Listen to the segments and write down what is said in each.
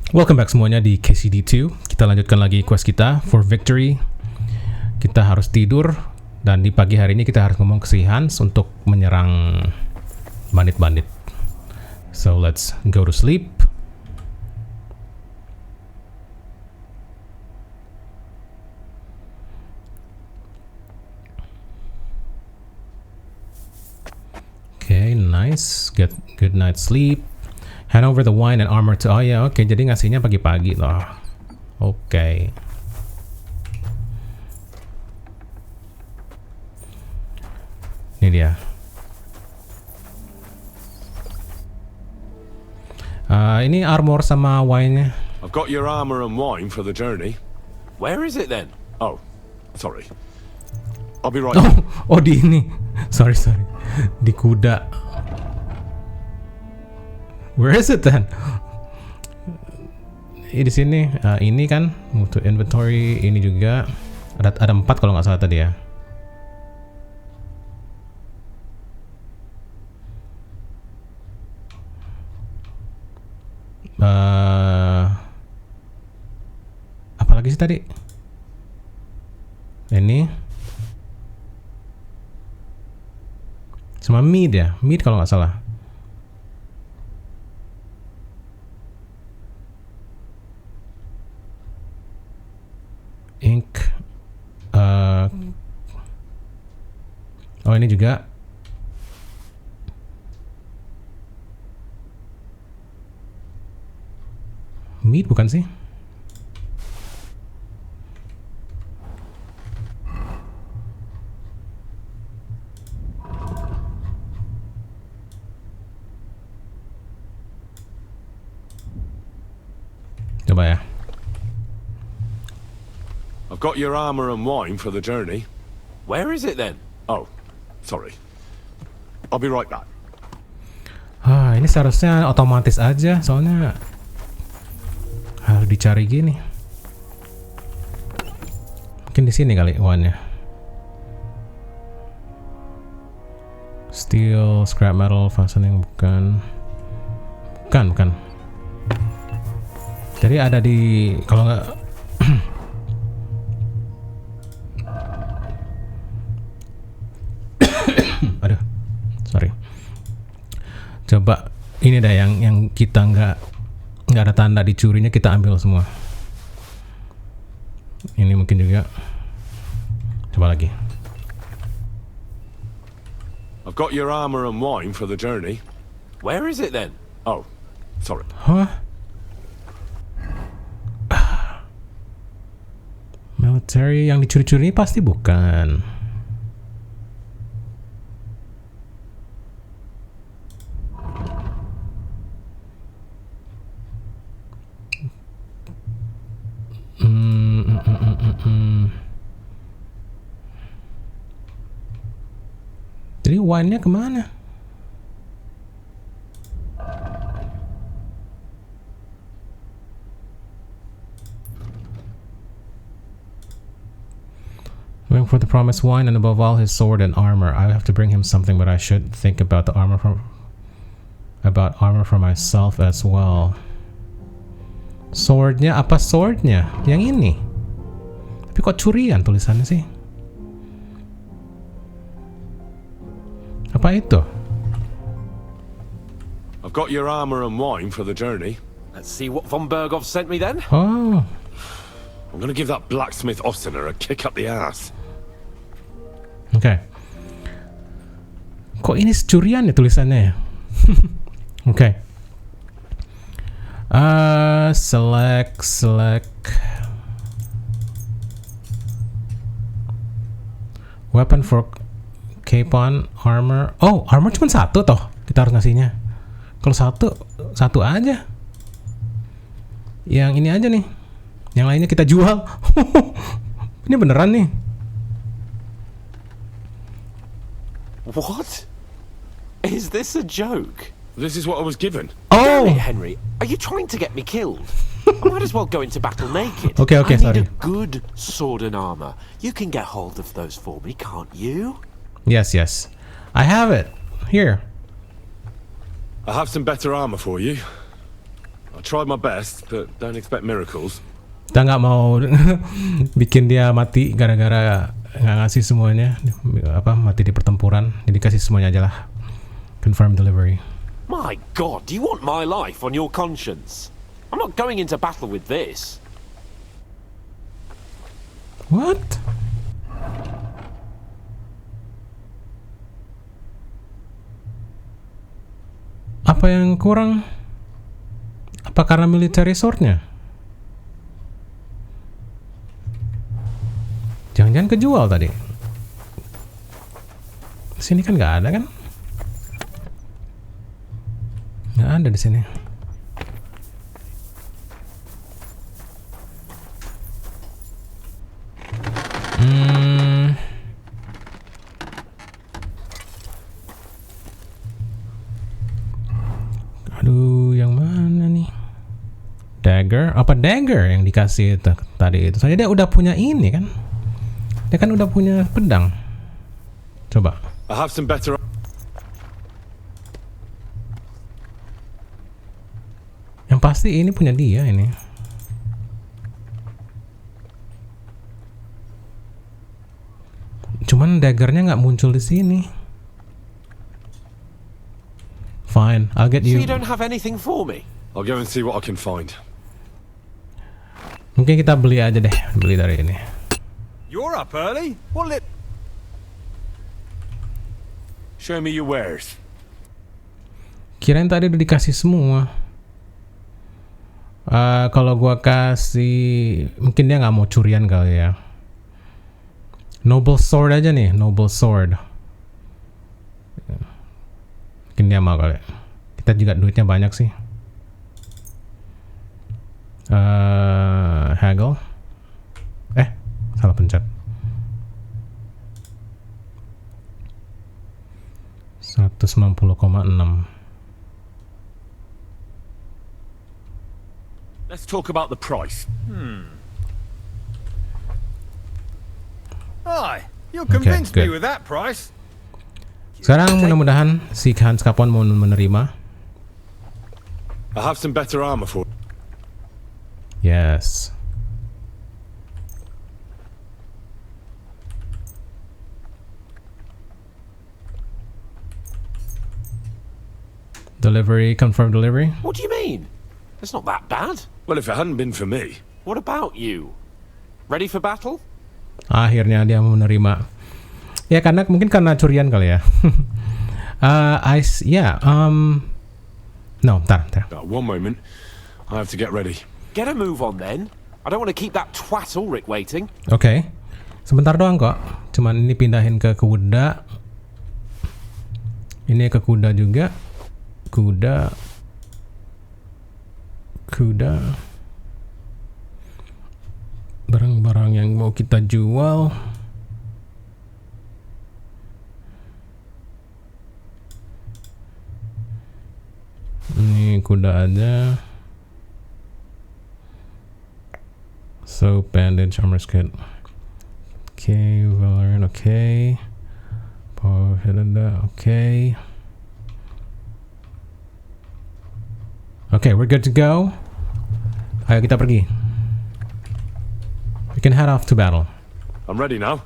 Welcome back semuanya di KCD2. Kita lanjutkan lagi quest kita for victory. Kita harus tidur dan di pagi hari ini kita harus ngomong ke si Hans untuk menyerang bandit-bandit. So let's go to sleep. Okay, nice. Get good night sleep. Hand over the wine and armor to... Oh ya, oke. Jadi ngasihnya pagi-pagi loh. Oke. Ini dia. Ini armor sama wine-nya. I've got your armor and wine for the journey. Where is it then? Oh, sorry. I'll be right. Oh di ini. Sorry. Di kuda. Where is it then? Di sini. Ini kan move to inventory. Ini juga ada 4 kalau nggak salah tadi ya. Apalagi sih tadi? Ini sama meat ya, meat kalau nggak salah. Ink. Oh ini juga. Meat bukan sih? Coba ya. I've got your armor and wine for the journey. Where is it then? Oh, sorry. I'll be right back. Ini seharusnya otomatis aja, soalnya harus dicari gini. Mungkin di sini kali wine-nya. Steel, scrap metal, fastening bukan. Bukan. Jadi ada di kalau nggak aduh, sorry. Coba ini dah yang kita nggak ada tanda dicurinya kita ambil semua. Ini mungkin juga. Coba lagi. I've got your armor and wine for the journey. Where is it then? Oh, sorry. Hah? Military yang dicuri-curi ini pasti bukan. Jadi wine-nya kemana? Going for the promised wine and above all his sword and armor. I have to bring him something, but I should think about the armor for myself as well. Swordnya apa swordnya? Yang ini. Tapi kok curian tulisannya sih? Apa itu? I've got your armor and wine for the journey. Let's see what von Berghoff sent me then. Oh. I'm gonna give that blacksmith Ostener a kick up the ass. Oke. Kok ini curian ya tulisannya ya? Oke. Select weapon for capon armor. Oh, armor cuma satu toh kita harus ngasihnya. Kalau satu aja. Yang ini aja nih. Yang lainnya kita jual. Ini beneran nih. What? Is this a joke? This is what I was given. Oh, Damn it, Henry, are you trying to get me killed? I might as well go into battle naked. Okay, I need sorry. a good sword and armor. You can get hold of those for me, can't you? Yes. I have it. Here. I have some better armor for you. I tried my best, but don't expect miracles. Kita nggak mau bikin dia mati gara-gara nggak ngasih semuanya, mati di pertempuran. Jadi kasih semuanya aja lah. Confirm delivery. My God, do you want my life on your conscience? I'm not going into battle with this. What? Apa yang kurang? Apa karena military sword-nya? Jangan-jangan kejual tadi. Sini kan nggak ada kan? Nggak ada di sini. Aduh, yang mana nih? Dagger? Apa dagger yang dikasih itu, tadi itu? Soalnya dia udah punya ini kan? Dia kan udah punya pedang. Coba. I have some better. Yang pasti ini punya dia ini. Cuman daggernya nggak muncul di sini. Fine, I'll get So you. you don't have anything for me? I'll go and see what I can find. Mungkin kita beli aja deh, beli dari ini. You're up early? What lit? Show me your wares. Kirain tadi udah dikasih semua. Kalau gua kasih, mungkin dia nggak mau curian kali ya. Noble sword aja nih, noble sword. Mungkin dia mau kali. Kita juga duitnya banyak sih. Haggle. Salah pencet. 190,6. Let's talk about the price. Aye, you convinced me good. with that price. Sekarang mudah-mudahan si Hans Capon mau menerima. I have some better armor for. Yes. Delivery, confirm delivery. What do you mean? It's not that bad. Well, if it hadn't been for me. What about you? Ready for battle? Akhirnya dia mau menerima. Ya karena mungkin karena curian kali ya. No, bentar. One moment. I have to get ready. Get a move on then. I don't want to keep that twat Ulrich waiting. Oke. Sebentar doang kok. Cuman ini pindahin ke kuda. Ini ke kuda juga. Kuda. Barang-barang yang mau kita jual. Ini kuda aja. Soap, bandage, armor kit. Okay, Valerian, okay. Power Hedenda, okay. Okay, we're good to go. Ayo kita pergi. We can head off to battle. I'm ready now.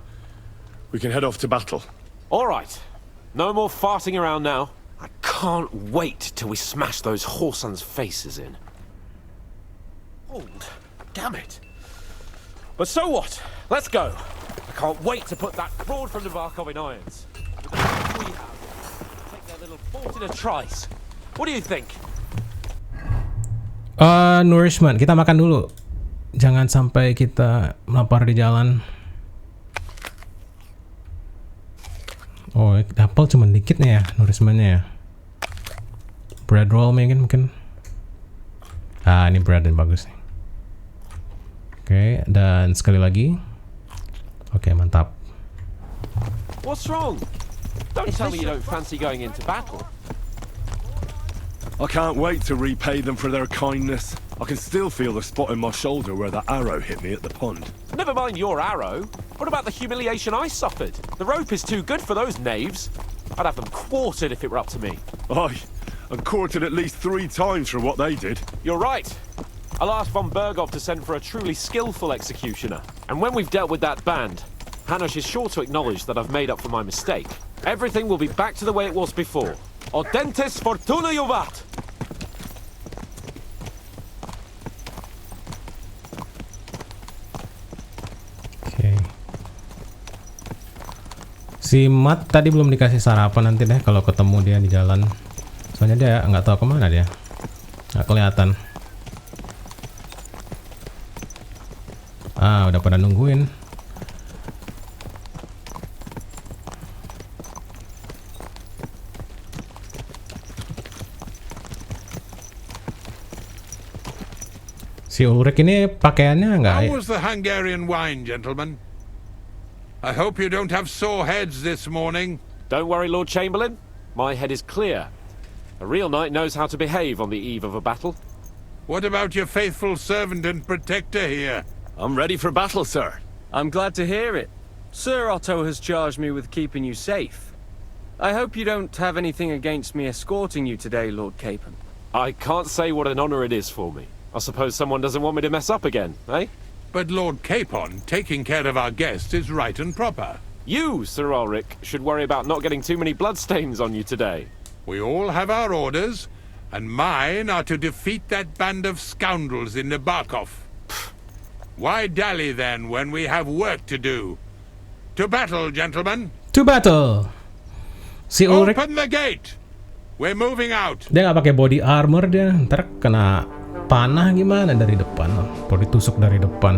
We can head off to battle. All right. No more farting around now. I can't wait till we smash those whoresons' faces in. Oh, damn it. But so what? Let's go. I can't wait to put that fraud from Navarkov in irons. With the guns we have, take their little fort in a trice. What do you think? Nourishment. Kita makan dulu. Jangan sampai kita lapar di jalan. Oh, apel cuma dikit nih ya nourishmentnya ya. Bread roll mungkin. Ini bread yang bagus nih. Oke, dan sekali lagi. Oke, mantap. What's wrong? Don't tell me you don't fancy going into battle. I can't wait to repay them for their kindness. I can still feel the spot in my shoulder where that arrow hit me at the pond. Never mind your arrow. What about the humiliation I suffered? The rope is too good for those knaves. I'd have them quartered if it were up to me. Aye, and quartered at least 3 times for what they did. You're right. I'll ask von Berghoff to send for a truly skillful executioner. And when we've dealt with that band, Hanush is sure to acknowledge that I've made up for my mistake. Everything will be back to the way it was before. Audentes fortuna juvat! Oke. Si Matt tadi belum dikasih sarapan, nanti deh kalau ketemu dia di jalan. Soalnya dia nggak tahu kemana dia. Nggak kelihatan. Ah, udah pada nungguin. Si Ulrich ini pakaiannya nggak? How was the Hungarian wine, gentlemen? I hope you don't have sore heads this morning. Don't worry, Lord Chamberlain. My head is clear. A real knight knows how to behave on the eve of a battle. What about your faithful servant and protector here? I'm ready for battle, sir. I'm glad to hear it. Sir Otto has charged me with keeping you safe. I hope you don't have anything against me escorting you today, Lord Capon. I can't say what an honor it is for me. I suppose someone doesn't want me to mess up again, eh? But Lord Capon, taking care of our guests is right and proper. You, Sir Ulrich, should worry about not getting too many bloodstains on you today. We all have our orders, and mine are to defeat that band of scoundrels in the Barkov. Why dally then when we have work to do? To battle, gentlemen! To battle. Si Ulrich Open the gate! We're moving out! dia nggak pakai body armor, dia ntar kena panah gimana dari depan. Kalau ditusuk dari depan.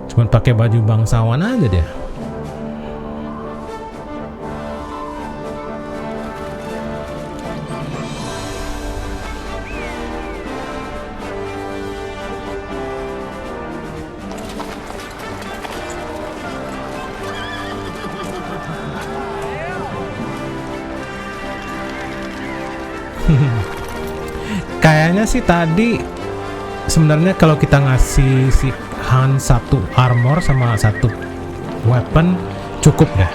Cuman pakai baju bangsawan aja dia. Kayaknya sih tadi sebenarnya kalau kita ngasih si Han satu armor sama satu weapon cukup deh.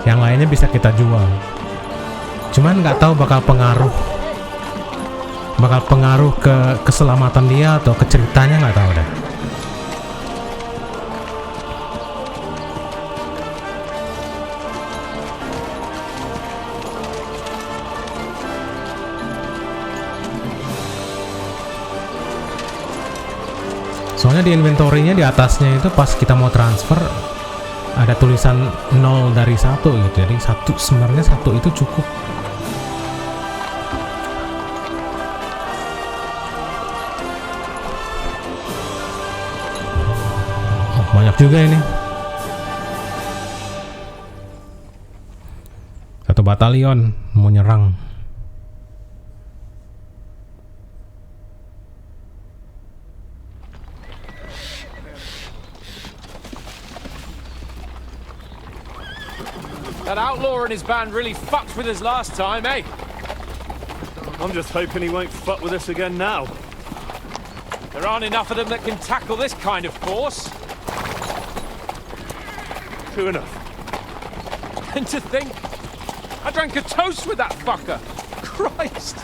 Yang lainnya bisa kita jual. Cuman nggak tahu bakal pengaruh ke keselamatan dia atau ke ceritanya, nggak tahu deh. Soalnya di inventory-nya di atasnya itu pas kita mau transfer ada tulisan 0 dari 1 gitu. Jadi sebenarnya 1 itu cukup. Oh, banyak juga ini. 1 batalion mau nyerang. That outlaw and his band really fucked with us last time, eh? I'm just hoping he won't fuck with us again now. There aren't enough of them that can tackle this kind of force. True enough. And to think, I drank a toast with that fucker. Christ.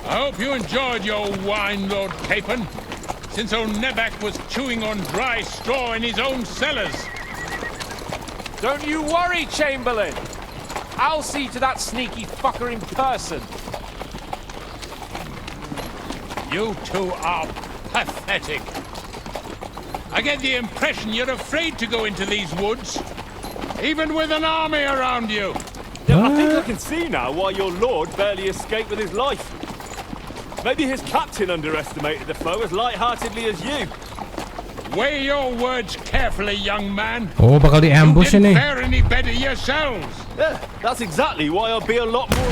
I hope you enjoyed your wine, Lord Capon, since old Nebak was chewing on dry straw in his own cellars. Don't you worry, Chamberlain. I'll see to that sneaky fucker in person. You two are pathetic. I get the impression you're afraid to go into these woods, even with an army around you. Yeah, I think I can see now why your lord barely escaped with his life. Maybe his captain underestimated the foe as light-heartedly as you. Weigh your words carefully, young man. Oh, bakal di ambush You ini. didn't fare any better yourselves. Yeah, that's exactly why I'll be a lot more...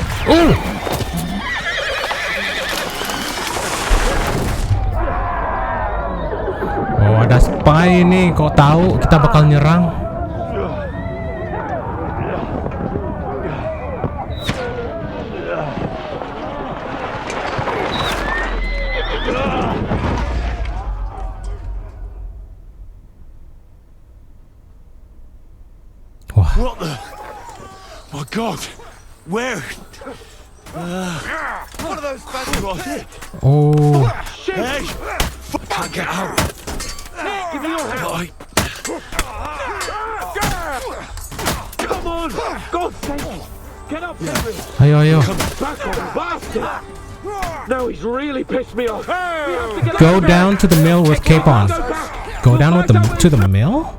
Oh, ada spy nih. Kok tahu kita bakal nyerang? What the... My God! Where? One of those bastards. Oh, Hey! Can't get out. Give me your hand. Come on! God's sake! Get up, Henry! ayo. Back on, bastard! Now he's really pissed me off. We have to get Go out of down to the mill with cape on. Go down with to the mill?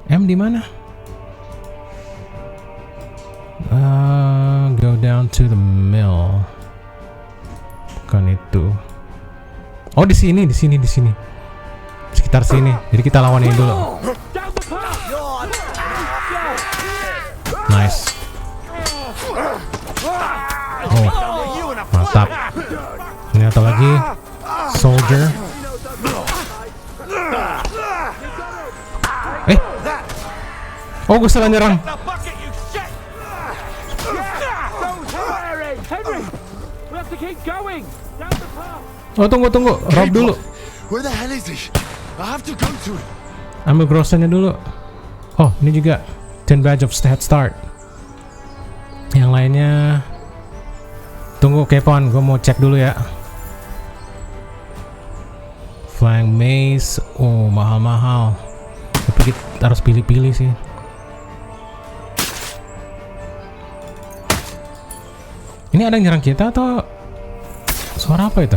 M di mana? Go down to the mill. Bukan itu. Oh, di sini. Sekitar sini. Jadi kita lawan ini dulu. Nice. Oh, mantap. Ini atau lagi soldier. Oh, gue salah nyerang. Oh, tunggu. Rob dulu. Where the hell is he? I have to go to him. Ambil grosannya dulu. Oh, ini juga 10 badge of head start. Yang lainnya tunggu, Kepon, gue mau cek dulu ya. Flying mace, oh mahal. Tapi kita harus pilih-pilih sih. Ini ada yang nyerang kita atau suara apa itu?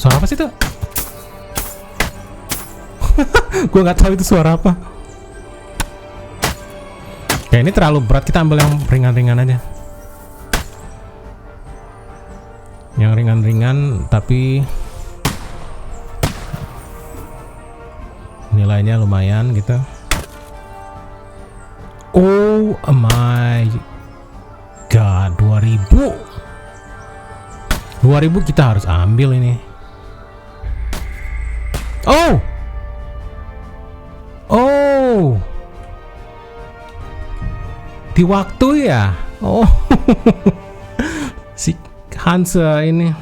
Suara apa sih itu? Gue nggak tahu itu suara apa. Kayak ini terlalu berat, kita ambil yang ringan-ringan aja. Yang ringan-ringan tapi nilainya lumayan gitu. Oh my god, 2000 kita harus ambil ini. Oh, di waktu ya. Oh, si Hans ini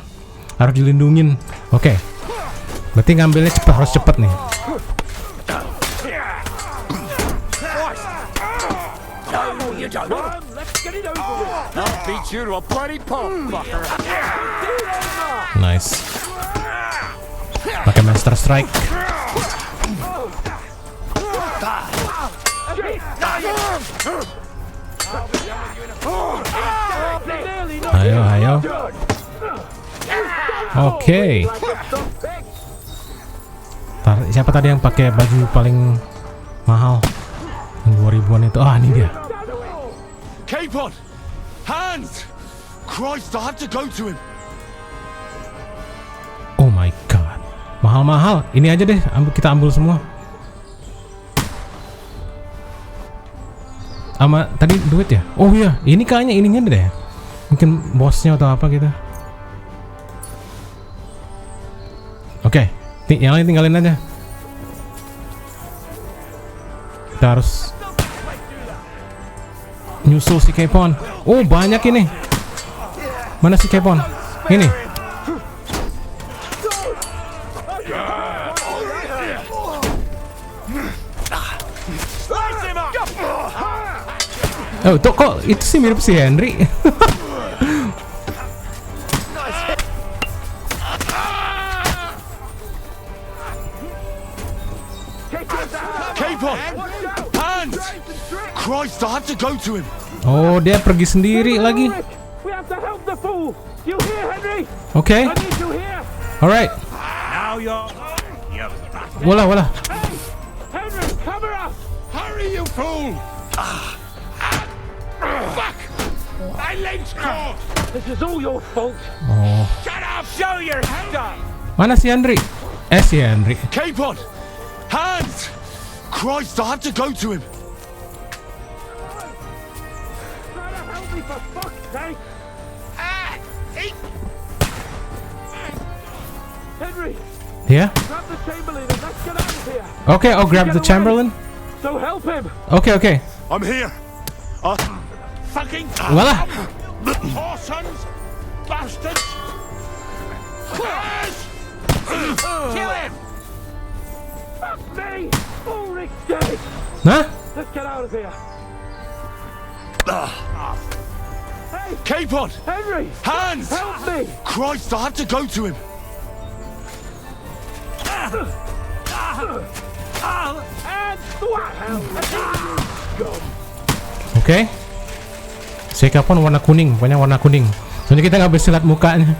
harus dilindungin. Oke, berarti ngambilnya harus cepet nih. Nice. Pakai Master Strike. Ayo. Oke. Siapa tadi yang pakai baju paling mahal? 2000-an itu. Ini dia. Cape on! Hands! Christ, I have to go to him. Oh my god. Mahal-mahal. Ini aja deh, kita ambil semua. Sama tadi duit ya? Oh iya, ini kayaknya ininya deh. Mungkin bosnya atau apa gitu. Oke, yang lain tinggalin aja. Kita harus nyusul si Kepon. Oh, banyak ini. Mana si Kepon? Ini. Oh, tuh kok itu sih mirip si Henry. Cape on! Hands! Christ, I have to go to him. Oh, dia pergi sendiri lagi. We have to help the fool. You hear, Henry? Okay. I need you here. All right. Now you're... Wala. Hey, Henry, cover us. Hurry, you fool! Fuck! My leg's caught! This is all your fault. Oh. Shut up! Show your stuff! Mana si Henry? Si Henry. Cape on! Hands! Christ, I have to go to him. Try to help me for fuck's sake. Henry, Yeah? grab the Chamberlain and let's get out of here. Okay, I'll grab the Chamberlain. So help him. Okay. I'm here. Fucking... Wala. Whoresons! Bastards! Kill him! Fuck me! Ulrich's dead! Hah? Let's get out of here. Hey, Keep on! Henry! Hands! Help me! Christ, I have to go to him. And what hell? Oke. Siapkan warna kuning, pokoknya warna kuning. Soalnya kita nggak bisa lihat mukanya.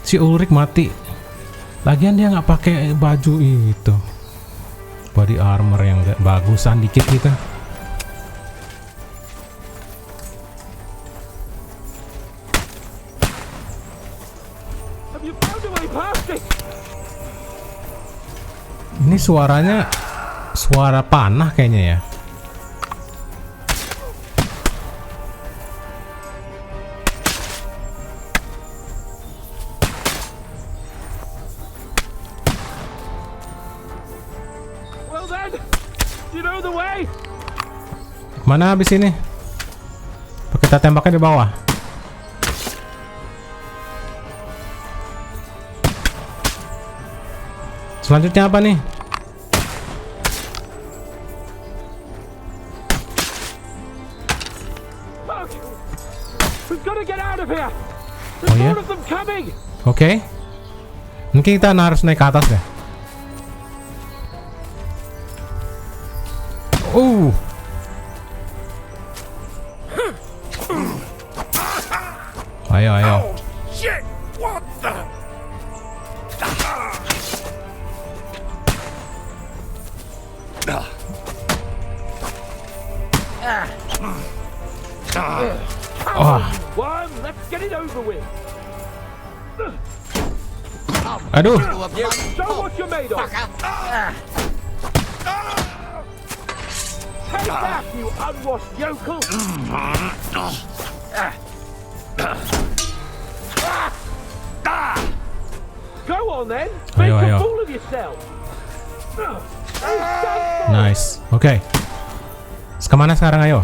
Si Ulrich mati. Lagian dia nggak pakai baju itu. Body armor yang bagusan dikit gitu. Have you found a way past it? Ini suaranya suara panah kayaknya ya. Well then, you know the way? Mana habis ini? Kita tembaknya di bawah. Selanjutnya apa nih? Fuck! We've got to get out of here. Oh, There's yeah? more of them coming. Oke. Mungkin kita harus naik ke atas deh. Ayo, ayo. Shit! What the? Wah, One, let's get it over with. aduh. Show what you're made of. Take that, you unwashed yokel. Go on then. Make Ayo, a ayo. fool of yourself. Nice. Oke. Terus kemana sekarang, ayo?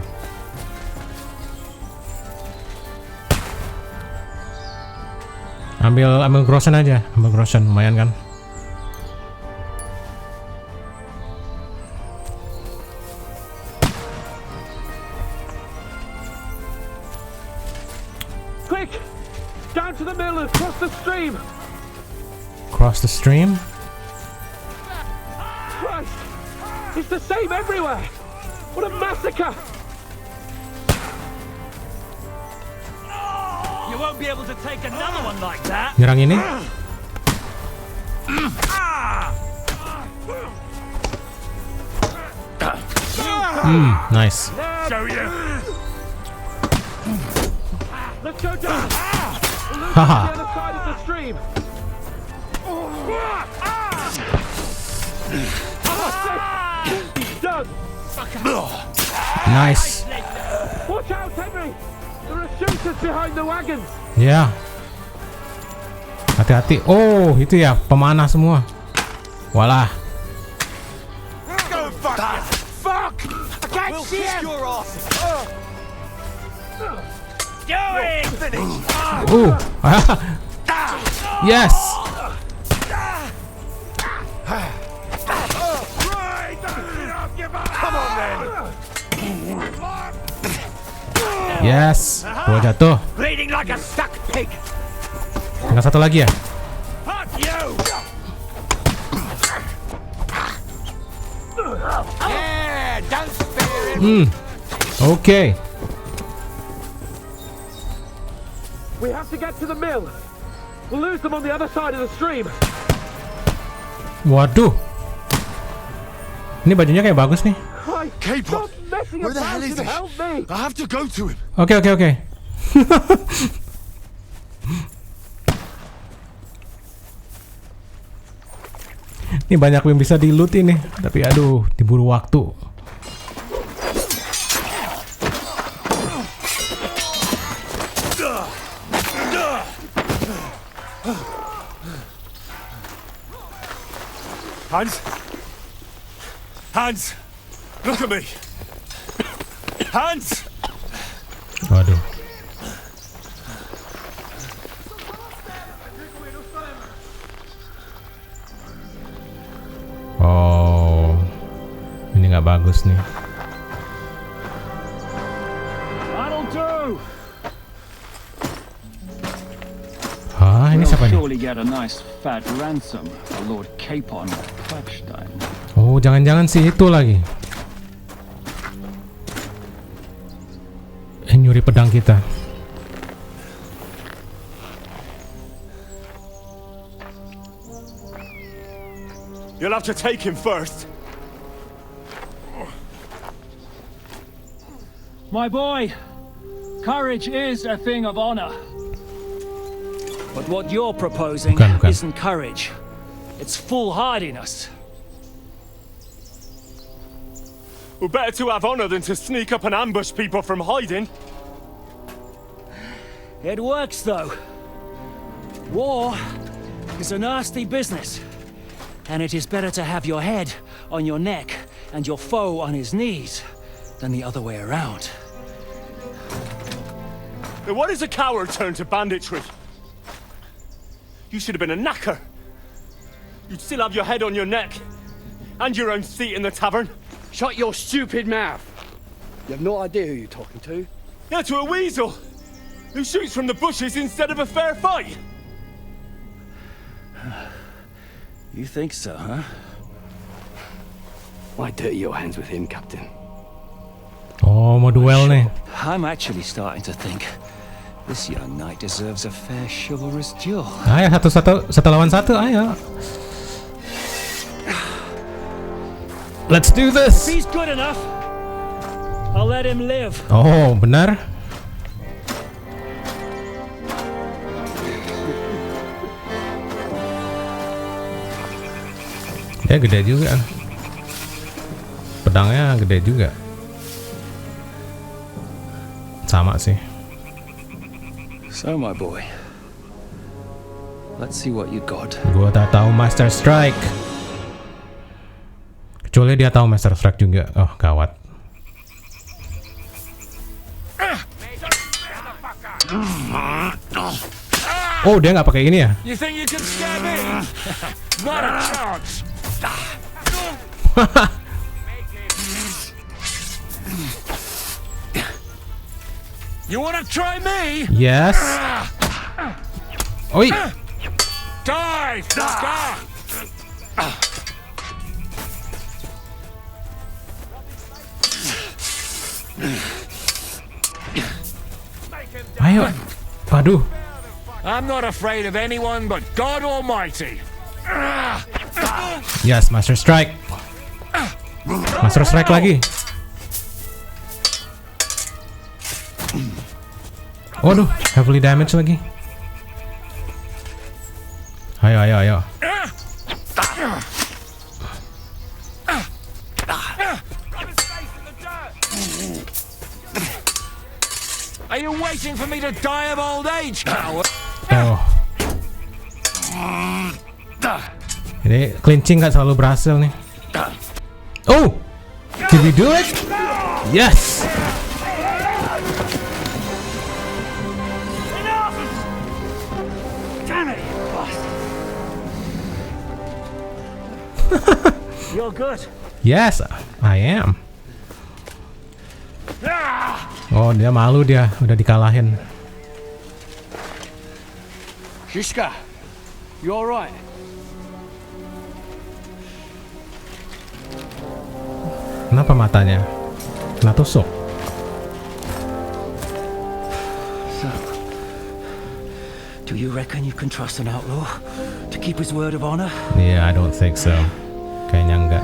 Ambil grosen aja. Ambil grosen, lumayan kan? Quick, down to the mill and cross the stream. Cross the stream? Christ, it's the same everywhere. What a massacre. You won't be able to take another one like that. Nyerang ini? Nice. Show you. Let's go down. We'll lose Haha. the other side of the stream. He's done. Nice. Watch out, Henry. There are shooters behind the wagons. Ya. Hati-hati. Oh, itu ya pemanah semua. Walah. Go fuck it. Fuck! I can't We'll see kick him. your ass. Yes. Right! I'll give up. Come on then. Yes. Gua jatuh. Bleeding like a stuck pig. Tinggal satu lagi ya. Fuck you. Yeah, don't spare him. Oke. We have to get to the mill. We'll lose them on the other side of the stream. Waduh. Ini bajunya kayak bagus nih. Christ, K-pop. stop messing Where the hell about is and he? help me. I have to go to him. Oke. Ini banyak yang bisa di-loot ini, tapi aduh, diburu waktu. Hans, look at me. Hans. Waduh. nggak bagus nih. That'll do. Hah, ini siapa nih? Surely get a nice fat ransom for Lord Capon Klappstein. Oh, jangan-jangan sih itu lagi. Nyuri pedang kita. You'll have to take him first. My boy, courage is a thing of honor. But what you're proposing Bukan. isn't courage. It's foolhardiness. We're better to have honor than to sneak up and ambush people from hiding. It works, though. War is a nasty business. And it is better to have your head on your neck and your foe on his knees than the other way around. Now, what is a coward turned to banditry? You should have been a knacker. You'd still have your head on your neck and your own seat in the tavern. Shut your stupid mouth. You have no idea who you're talking to. Yeah, to a weasel who shoots from the bushes instead of a fair fight. You think so, huh? Why dirty your hands with him, Captain? Oh, mau duel nih. I'm actually starting to think this young knight deserves a fair chivalrous duel. Ayo, satu lawan satu, ayo. Let's do If this. he's good enough, I'll let him live. Oh, benar. Ya gede juga. Pedangnya gede juga. Sama sih. So, my boy, let's see what you got. Gua tak tahu Master Strike. Kecuali dia tahu Master Strike juga. Oh, gawat. Oh, dia nggak pakai ini ya? You think you can scare me? Not a chance. You wanna try me? Yes. Oi. Die, fucker! Ayo. Waduh. I'm not afraid of anyone but God Almighty. Yes, Master Strike. Master Strike lagi. Waduh, heavily damage lagi. Ayo, ayo, ayo. Are you waiting for me to die of old age, coward? Oh. Ini clinching nggak selalu berhasil nih. Oh, did we do it? Yes. Damn it, you bastard! You're good. Yes, I am. Oh, dia malu dia, udah dikalahin. Shishka, you all right? Kenapa matanya? Kena tusuk. So, do you reckon you can trust an outlaw to keep his word of honor? Yeah, I don't think so. Kayaknya enggak.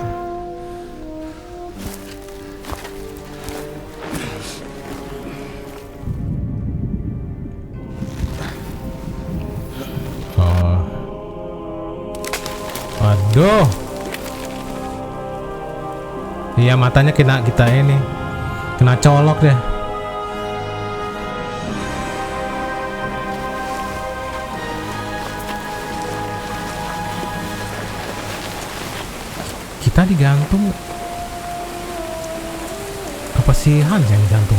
Oh. Waduh. Iya, matanya kena kita ini. Kena colok deh. Kita digantung. Apa si Hans yang digantung?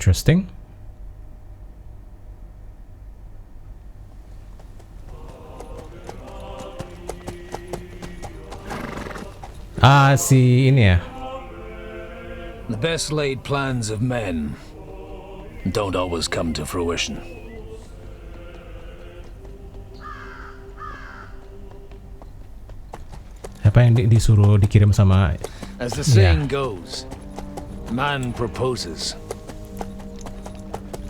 Interesting. Si ini ya. The best laid plans of men don't always come to fruition. Apa yang disuruh dikirim sama? As the saying goes, man proposes,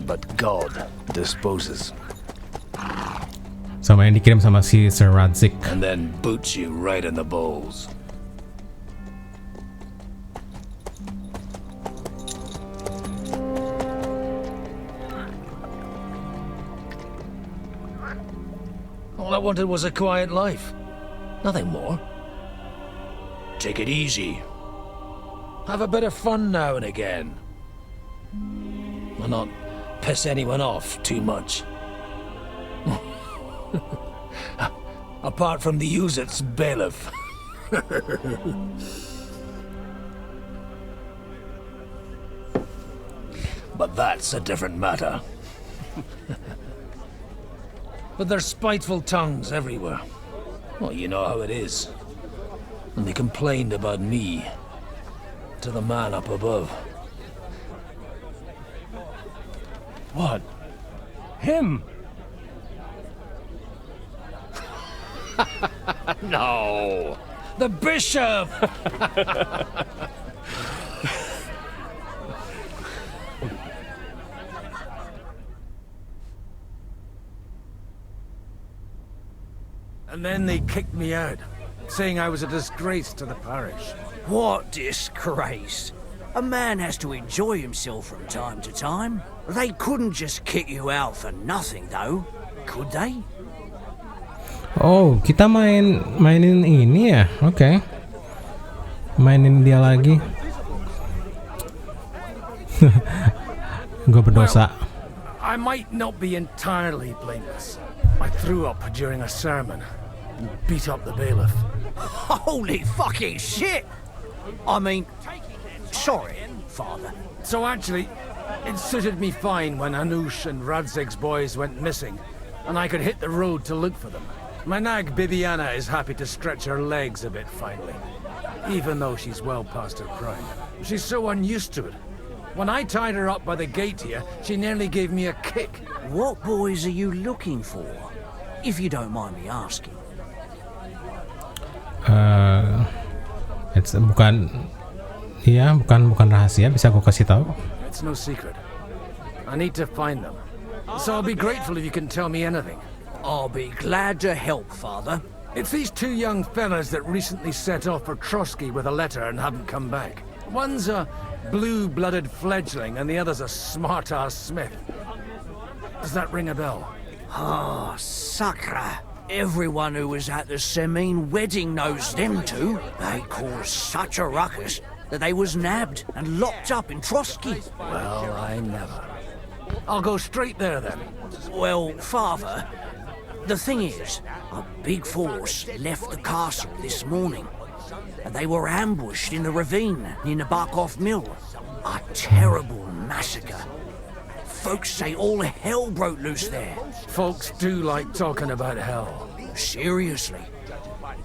but God disposes. Sama yang dikirim sama si Sir Radzik. And then boots you right in the balls. All I wanted was a quiet life. Nothing more. Take it easy. Have a bit of fun now and again. And not piss anyone off too much. Apart from the Uzit's bailiff. But that's a different matter. But there's spiteful tongues everywhere. Well, you know how it is. And they complained about me to the man up above. What? Him? No! The bishop! And then they kicked me out, saying I was a disgrace to the parish. What disgrace? A man has to enjoy himself from time to time. They couldn't just kick you out for nothing, though, could they? Oh, kita mainin ini ya. Oke. Mainin dia lagi. Gue berdosa. I might not be entirely blameless. I threw up during a sermon and beat up the bailiff. Holy fucking shit! I mean, sorry, Father. So actually, it suited me fine when Anush and Radzig's boys went missing, and I could hit the road to look for them. My nag Bibiana is happy to stretch her legs a bit finally, even though she's well past her prime. She's so unused to it. When I tied her up by the gate here, she nearly gave me a kick. What boys are you looking for, if you don't mind me asking? bukan rahasia, bisa gue kasih tahu. It's no secret. I need to find them. So I'll be grateful if you can tell me anything. I'll be glad to help, Father. It's these two young fellas that recently set off for Trotsky with a letter and haven't come back. One's a blue-blooded fledgling and the other's a smart-ass smith. Does that ring a bell? Ah, Sakra. Everyone who was at the Semine wedding knows them two. They caused such a ruckus that they was nabbed and locked up in Trotsky. Well, I never. I'll go straight there then. Well, Father, the thing is, a big force left the castle this morning, and they were ambushed in the ravine near the Barkov Mill. A terrible massacre. Folks say all hell broke loose there. Folks do like talking about hell. Seriously.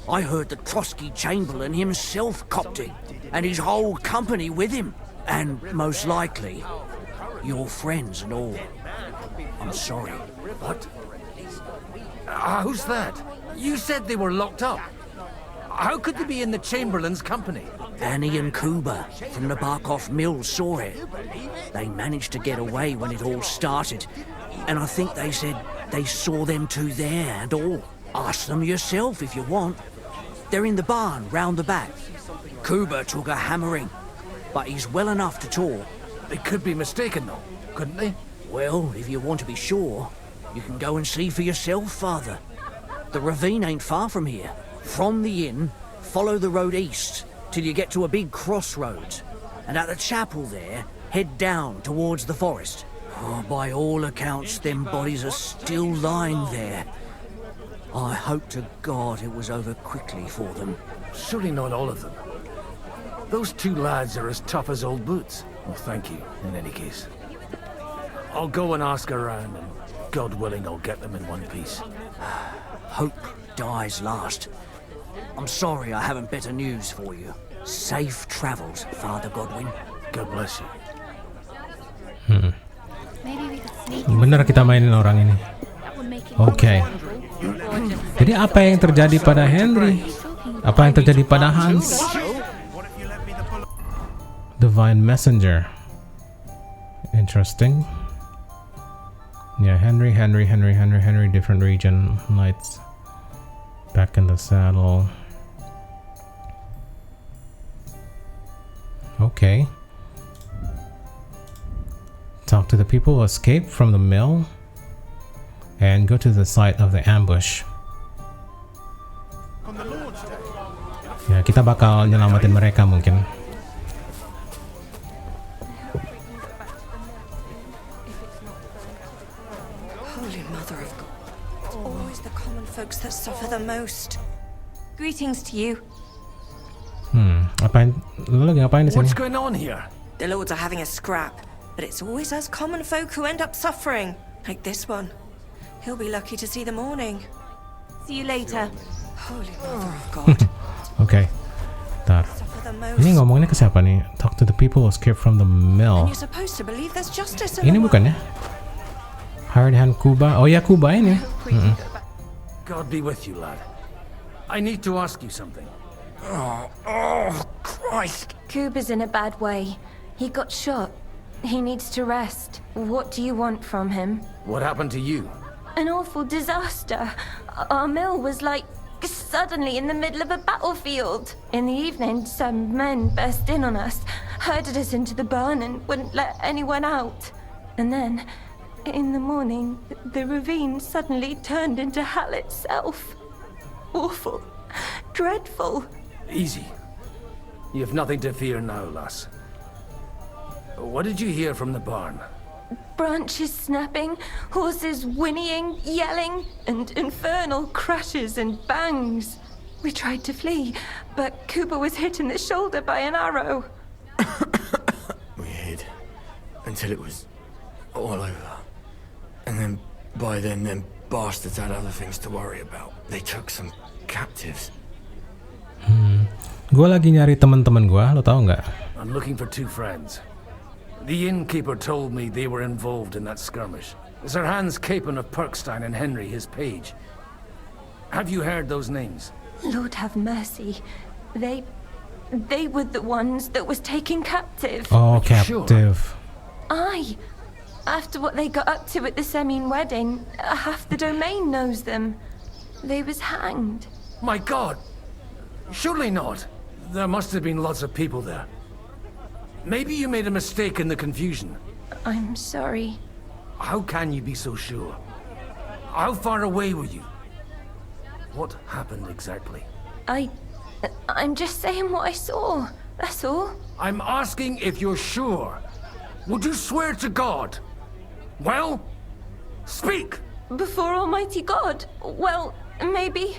I heard the Trotsky Chamberlain himself copped it, and his whole company with him. And most likely, your friends and all. I'm sorry. What? Who's that? You said they were locked up. How could they be in the Chamberlain's company? Annie and Kuba from the Barkov Mill saw it. They managed to get away when it all started, and I think they said they saw them two there and all. Ask them yourself if you want. They're in the barn round the back. Kuba took a hammering, but he's well enough to talk. They could be mistaken though, couldn't they? Well, if you want to be sure, you can go and see for yourself, Father. The ravine ain't far from here. From the inn, follow the road east till you get to a big crossroads, and at the chapel there, head down towards the forest. Oh, by all accounts, them bodies are still lying there. I hope to God it was over quickly for them. Surely not all of them. Those two lads are as tough as old boots. Well, thank you, in any case. I'll go and ask around, and God willing, I'll get them in one piece. Hope dies last. I'm sorry I haven't better news for you. Safe travels, Father Godwin. God bless you. Bener kita mainin orang ini. Oke. Jadi apa yang terjadi pada Henry? Apa yang terjadi pada Hans? Divine Messenger. Interesting. Yeah, Henry, different region. Knights back in the saddle. Okay. Talk to the people who escaped from the mill and go to the site of the ambush. Ya, kita bakal nyelamatin mereka mungkin. Holy Mother of God. It's always the common folks that suffer the most. Greetings to you. Lu lagi ngapain di sini? What's going on here? The lords are having a scrap, but it's always us common folk who end up suffering. Like this one. He'll be lucky to see the morning. See you later. Holy Mother of God. Oke. Bentar. Suffer the most. Ini ngomongnya ke siapa nih? Talk to the people who escaped from the mill. And you're supposed to believe there's justice in Ini the bukan ya? Hired hand Kuba. Oh ya, Kuba ini. God be with you, lad. I need to ask you something. Oh, Christ. Kuba's in a bad way. He got shot. He needs to rest. What do you want from him? What happened to you? An awful disaster. Our mill was like suddenly in the middle of a battlefield. In the evening, some men burst in on us, herded us into the barn and wouldn't let anyone out. And then, in the morning, the ravine suddenly turned into hell itself. Awful. Dreadful. Easy. You have nothing to fear now, lass. What did you hear from the barn? Branches snapping, horses whinnying, yelling, and infernal crashes and bangs. We tried to flee, but Cooper was hit in the shoulder by an arrow. We hid until it was all over. And then, by then, them bastards had other things to worry about. They took some captives. Gue lagi nyari teman-teman gue, lo tau nggak? I'm looking for two friends. The innkeeper told me they were involved in that skirmish. Sir Hans Capon of Perkstein and Henry, his page. Have you heard those names? Lord have mercy. They were the ones that was taken captive. Oh, captive. Aye. After what they got up to at the Semine wedding, half the domain knows them. They was hanged. My God! Surely not. There must have been lots of people there. Maybe you made a mistake in the confusion. I'm sorry. How can you be so sure? How far away were you? What happened exactly? I'm just saying what I saw. That's all. I'm asking if you're sure. Would you swear to God? Well, speak! Before Almighty God? Well, maybe.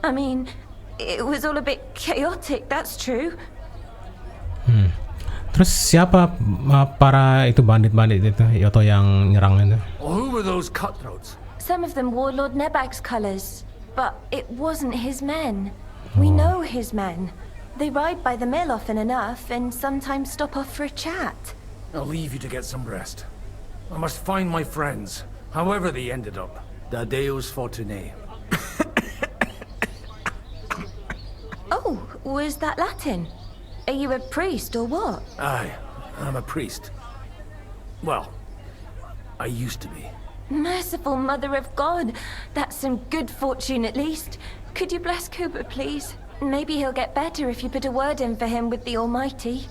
I mean, it was all a bit chaotic, that's true. Terus siapa para itu bandit-bandit itu atau yang nyerang itu? Who were those cutthroats? Some of them wore Lord Nebag's colours, but it wasn't his men. We know his men. They ride by the mill often enough and sometimes stop off for a chat. I'll leave you to get some rest. I must find my friends, however they ended up. Da Deus Fortunae. Oh, was that Latin? Are you a priest or what? Aye, I'm a priest. Well, I used to be. Merciful Mother of God, that's some good fortune at least. Could you bless Cooper, please? Maybe he'll get better if you put a word in for him with the Almighty.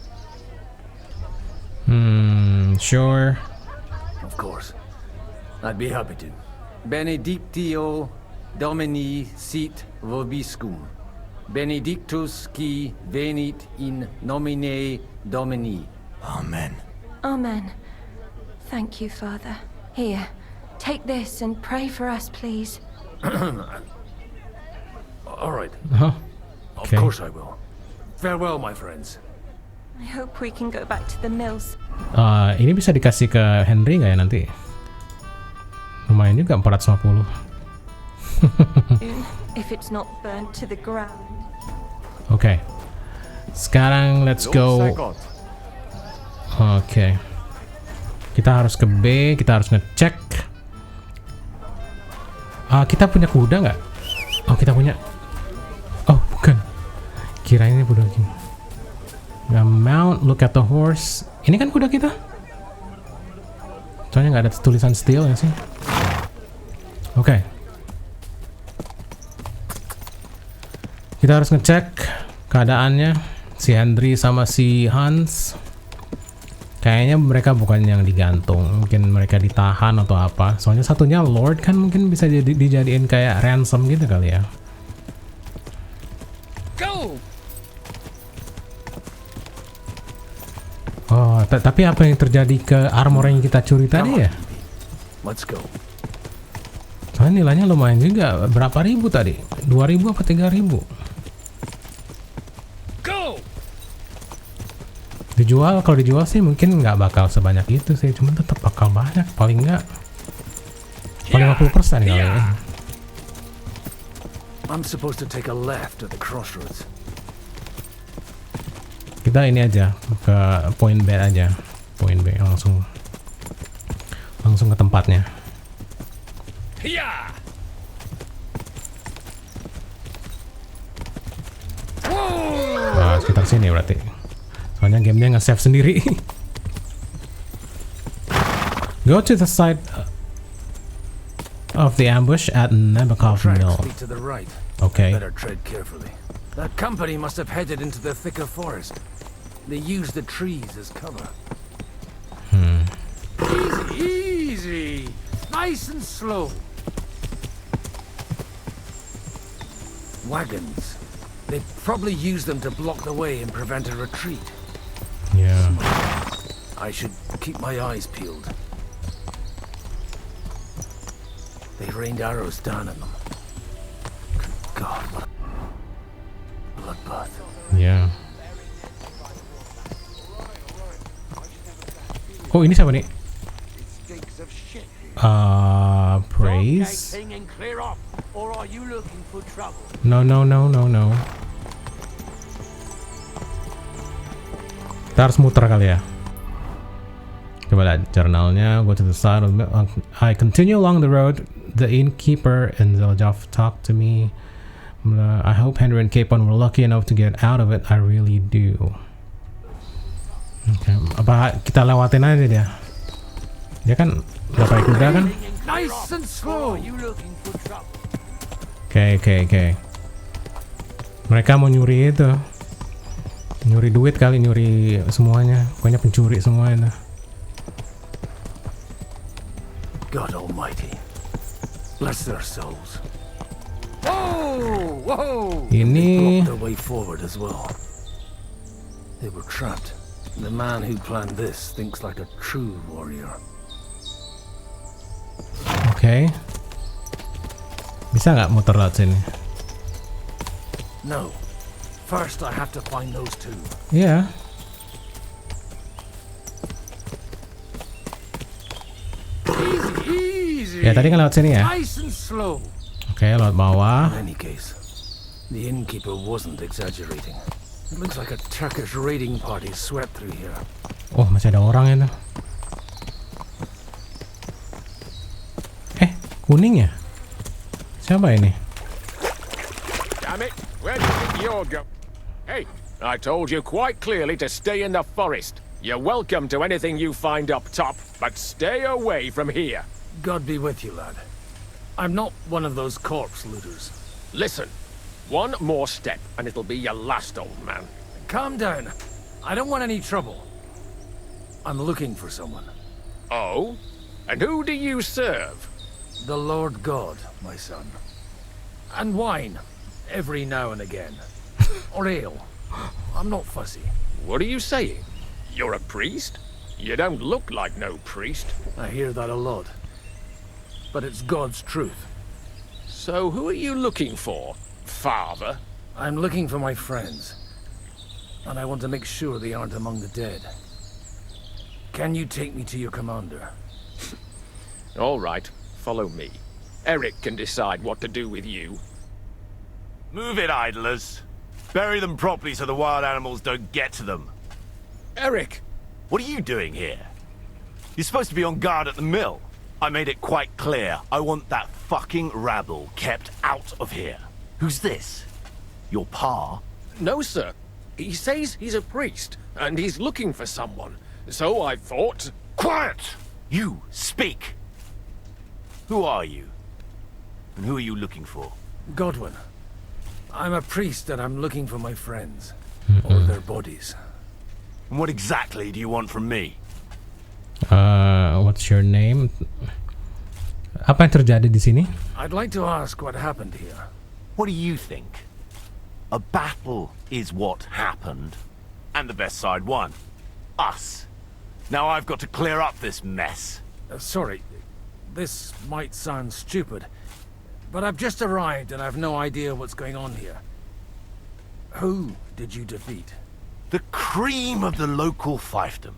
Sure. Of course. I'd be happy to. Benedictio Domini sit vobiscum. Benedictus qui venit in nomine Domini. Amen. Amen. Thank you, Father. Here, take this and pray for us, please. All right. Okay. Of course I will. Farewell, my friends. I hope we can go back to the mills. Ini bisa dikasih ke Henry nggak ya nanti? Lumayan juga 450. If it's not burnt to the ground. Oke. Sekarang let's go. Oke. Kita harus ke B, kita harus ngecek. Kita punya kuda nggak? Oh, kita punya. Oh, bukan. Kirain ini kuda gini. Mount, look at the horse. Ini kan kuda kita. Soalnya nggak ada tulisan steel ya sih. Oke. Kita harus ngecek keadaannya. Si Henry sama si Hans. Kayaknya mereka bukan yang digantung, mungkin mereka ditahan atau apa. Soalnya satunya Lord kan mungkin bisa dijadiin kayak ransom gitu kali ya. Go. Oh, tapi apa yang terjadi ke armor yang kita curi tadi ya? Let's go. Soalnya nilainya lumayan juga. Berapa ribu tadi? 2.000 apa 3.000? Dijual, kalau dijual sih mungkin nggak bakal sebanyak itu sih, cuman tetap bakal banyak, paling nggak paling 50% kali ya. I'm supposed to take a left at the crossroads. Kita ini aja ke point B aja, point B langsung ke tempatnya. Sekitar sini berarti. Soalnya gamenya nge-save sendiri. Go to the side of the ambush at Nabokov Mill. To the right. Okay. Better tread carefully. That company must have headed into the thicker forest. They used the trees as cover. Easy, nice and slow. Wagons. They probably used them to block the way and prevent a retreat. Yeah. I should keep my eyes peeled. They rained arrows down at them. Good God, what a bloodbath. Yeah. Oh, ini siapa nih? Praise. No. Kita harus muter kali ya. Coba lihat jurnalnya. Go to the side of the mill. I continue along the road. The innkeeper and Zeljov talk to me. I hope Henry and Capon were lucky enough to get out of it. I really do. Okay. Apa kita lewatin aja dia? Dia kan udah pakai kuda kan? Nice and slow. Oke. Mereka mau nyuri itu. Nyuri duit kali, nyuri semuanya. Pokoknya pencuri semuanya. God Almighty, bless their souls. Whoa! Ini. They blocked their way forward as well. They were trapped. The man who planned this thinks like a true warrior. Oke. Bisa nggak muter lewat sini? No. First, I have to find those two. Iya. Easy. Ya tadi kan lewat sini ya. Nice and slow. Oke, lewat bawah. In any case, the innkeeper wasn't exaggerating. It looks like a Turkish raiding party swept through here. Oh, masih ada orang itu. Kuning ya? Siapa ini? Damn it! Where do you think you're going? Hey, I told you quite clearly to stay in the forest. You're welcome to anything you find up top, but stay away from here. God be with you, lad. I'm not one of those corpse looters. Listen, one more step and it'll be your last, old man. Calm down. I don't want any trouble. I'm looking for someone. Oh? And who do you serve? The Lord God, my son. And wine, every now and again. Or ale. I'm not fussy. What are you saying? You're a priest? You don't look like no priest. I hear that a lot. But it's God's truth. So who are you looking for, Father? I'm looking for my friends. and I want to make sure they aren't among the dead. Can you take me to your commander? All right, follow me. Eric can decide what to do with you. Move it, idlers. Bury them properly so the wild animals don't get to them. Eric! What are you doing here? You're supposed to be on guard at the mill. I made it quite clear. I want that fucking rabble kept out of here. Who's this? Your pa? No, sir. He says he's a priest, and he's looking for someone. So I thought... Quiet! You, speak! Who are you? And who are you looking for? Godwin. I'm a priest and I'm looking for my friends. Or their bodies. And what exactly do you want from me? What's your name? Apa yang terjadi di sini? I'd like to ask what happened here. What do you think? A battle is what happened, and the best side won. Us. Now I've got to clear up this mess. Sorry, this might sound stupid, but I've just arrived and I've no idea what's going on here. Who did you defeat? The cream of the local fiefdom.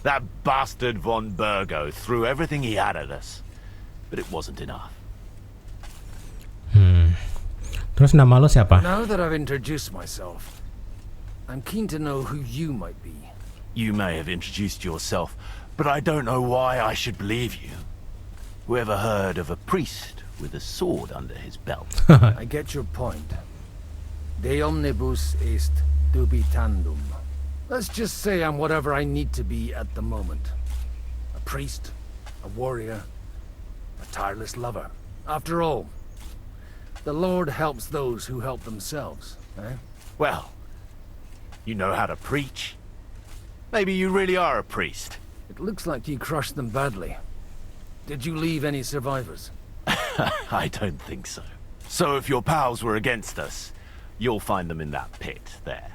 That bastard von Burgo threw everything he had at us, but it wasn't enough. Terus nama lo siapa? Now that I've introduced myself, I'm keen to know who you might be. You may have introduced yourself, but I don't know why I should believe you. Whoever heard of a priest with a sword under his belt? I get your point. De omnibus est dubitandum. Let's just say I'm whatever I need to be at the moment. A priest, a warrior, a tireless lover. After all, the Lord helps those who help themselves, eh? Well, you know how to preach. Maybe you really are a priest. It looks like you crushed them badly. Did you leave any survivors? I don't think so. So if your pals were against us, you'll find them in that pit there.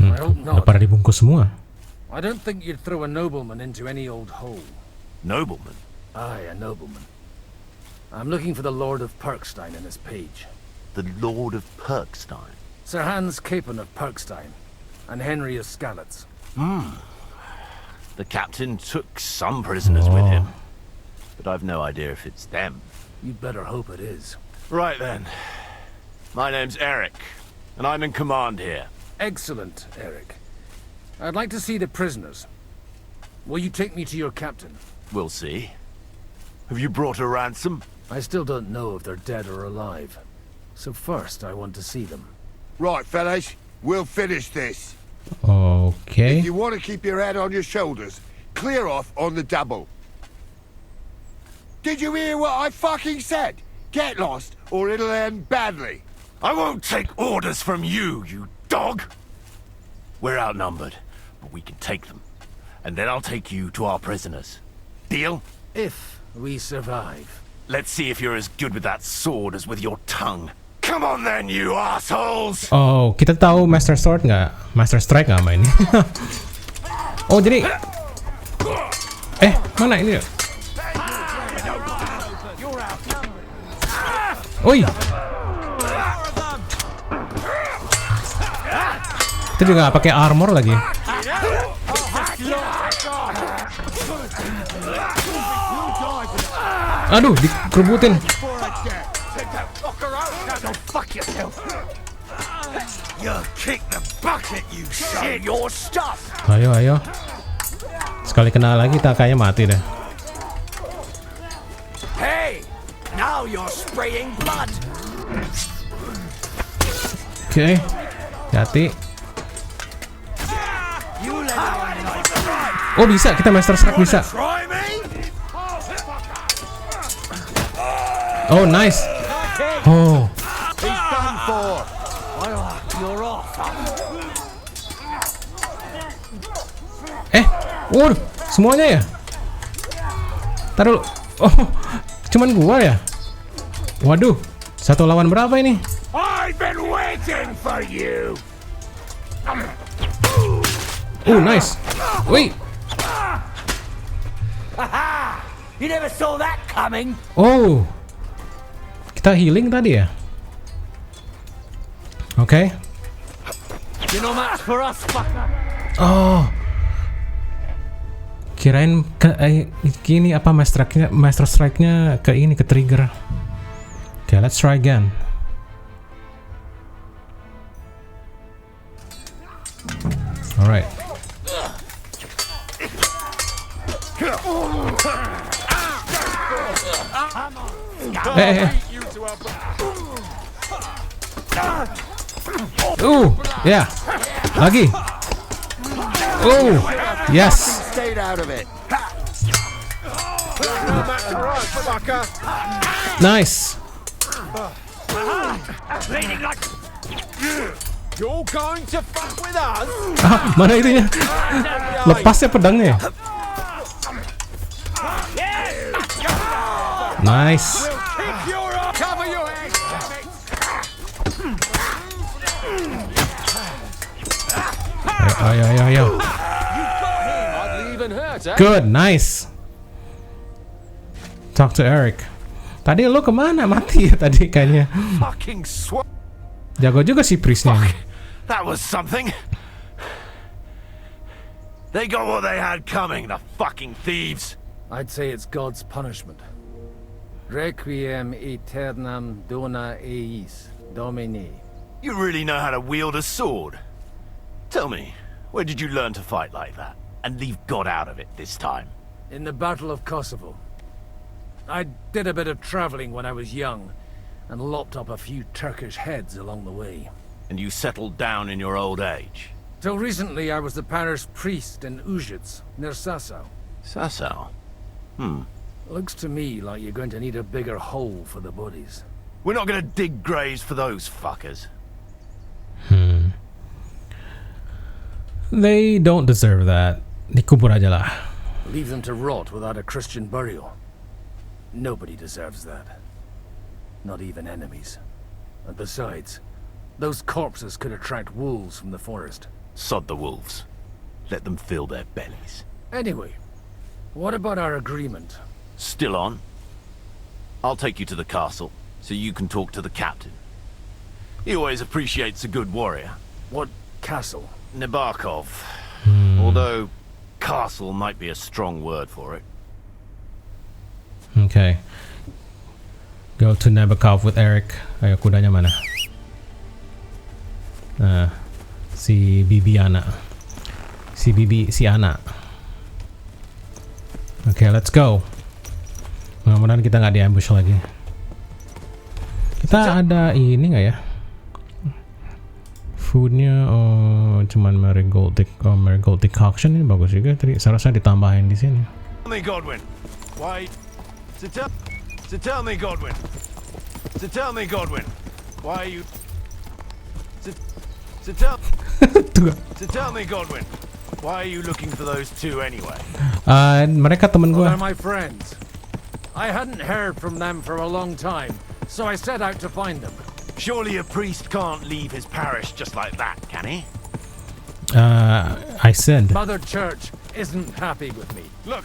I hope not. Pada dibungkus semua. I don't think you'd throw a nobleman into any old hole. Nobleman? Aye, a nobleman. I'm looking for the Lord of Perkstein in his page. The Lord of Perkstein? Sir Hans Capon of Perkstein, and Henry of Skalitz. The captain took some prisoners with him, but I've no idea if it's them. You'd better hope it is. Right then. My name's Eric, and I'm in command here. Excellent, Eric. I'd like to see the prisoners. Will you take me to your captain? We'll see. Have you brought a ransom? I still don't know if they're dead or alive. So first, I want to see them. Right, fellas, we'll finish this. Okay. If you want to keep your head on your shoulders, clear off on the double. Did you hear what I fucking said? Get lost, or it'll end badly. I won't take orders from you, you dog! We're outnumbered, but we can take them. And then I'll take you to our prisoners. Deal? If we survive. Let's see if you're as good with that sword as with your tongue. Come on then, you assholes! Oh, kita tahu Master Sword nggak? Master Strike nggak main? Oh, jadi... mana ini? Oi! Kita juga nggak pakai armor lagi. Aduh, dikerubutin. Ayo. Sekali kena lagi tak kayaknya mati deh. Hey, now you're spraying blood. Oke, hati. Oh bisa, kita Master Strike bisa. Oh nice. Oh. Waduh, semuanya ya? Taruh. Oh, cuman gua ya? Waduh, satu lawan berapa ini? I've been waiting for you. Nice. Wih. You never saw that coming. Oh. Kita healing tadi ya? Oke. You're no match for us, fucker. Oh. Kirain gini apa master strike-nya ke trigger. Okay, let's try again. Alright. Hey. Yeah. Lagi. Yes. Stayed out of it. Nice. You're going to fuck with us? Mana itunya? Lepas ya pedangnya. Nice. Cover your head. Ayo. Good, nice. Talk to Eric. Tadi lo kemana? Mati ya tadi kayaknya. Fucking Jago juga si priestnya. That was something. They got what they had coming, the fucking thieves. I'd say it's God's punishment. Requiem aeternam dona eis, Domini. You really know how to wield a sword. Tell me, where did you learn to fight like that? And leave God out of it this time? In the Battle of Kosovo. I did a bit of traveling when I was young, and lopped up a few Turkish heads along the way. And you settled down in your old age? Till recently I was the parish priest in Užice, near Sasau. Sasau? Looks to me like you're going to need a bigger hole for the bodies. We're not gonna dig graves for those fuckers. They don't deserve that. Dikubur aja lah. Leave them to rot without a Christian burial. Nobody deserves that. Not even enemies. And besides, those corpses could attract wolves from the forest. Sod the wolves. Let them fill their bellies. Anyway, what about our agreement? Still on? I'll take you to the castle, so you can talk to the captain. He always appreciates a good warrior. What castle? Nabokov. Although, castle might be a strong word for it. Okay. Go to Nabokov with Eric. Ayo, kudanya mana? Si Bibiana. Si Ana. Okay, let's go. Mudah-mudahan kita nggak di-ambush lagi. Kita ada ini nggak ya? Foodnya cuman marigold decoction, ini bagus juga. Tadi seharusnya ditambahin di sini. Tell me, Godwin. Why? Tell me, Godwin. Godwin. Why are you? Tell me, Godwin. Why are you looking for those two anyway? Mereka temen gua. They're my friends. I hadn't heard from them for a long time, so I set out to find them. Surely a priest can't leave his parish just like that, can he? I said. Mother Church isn't happy with me. Look,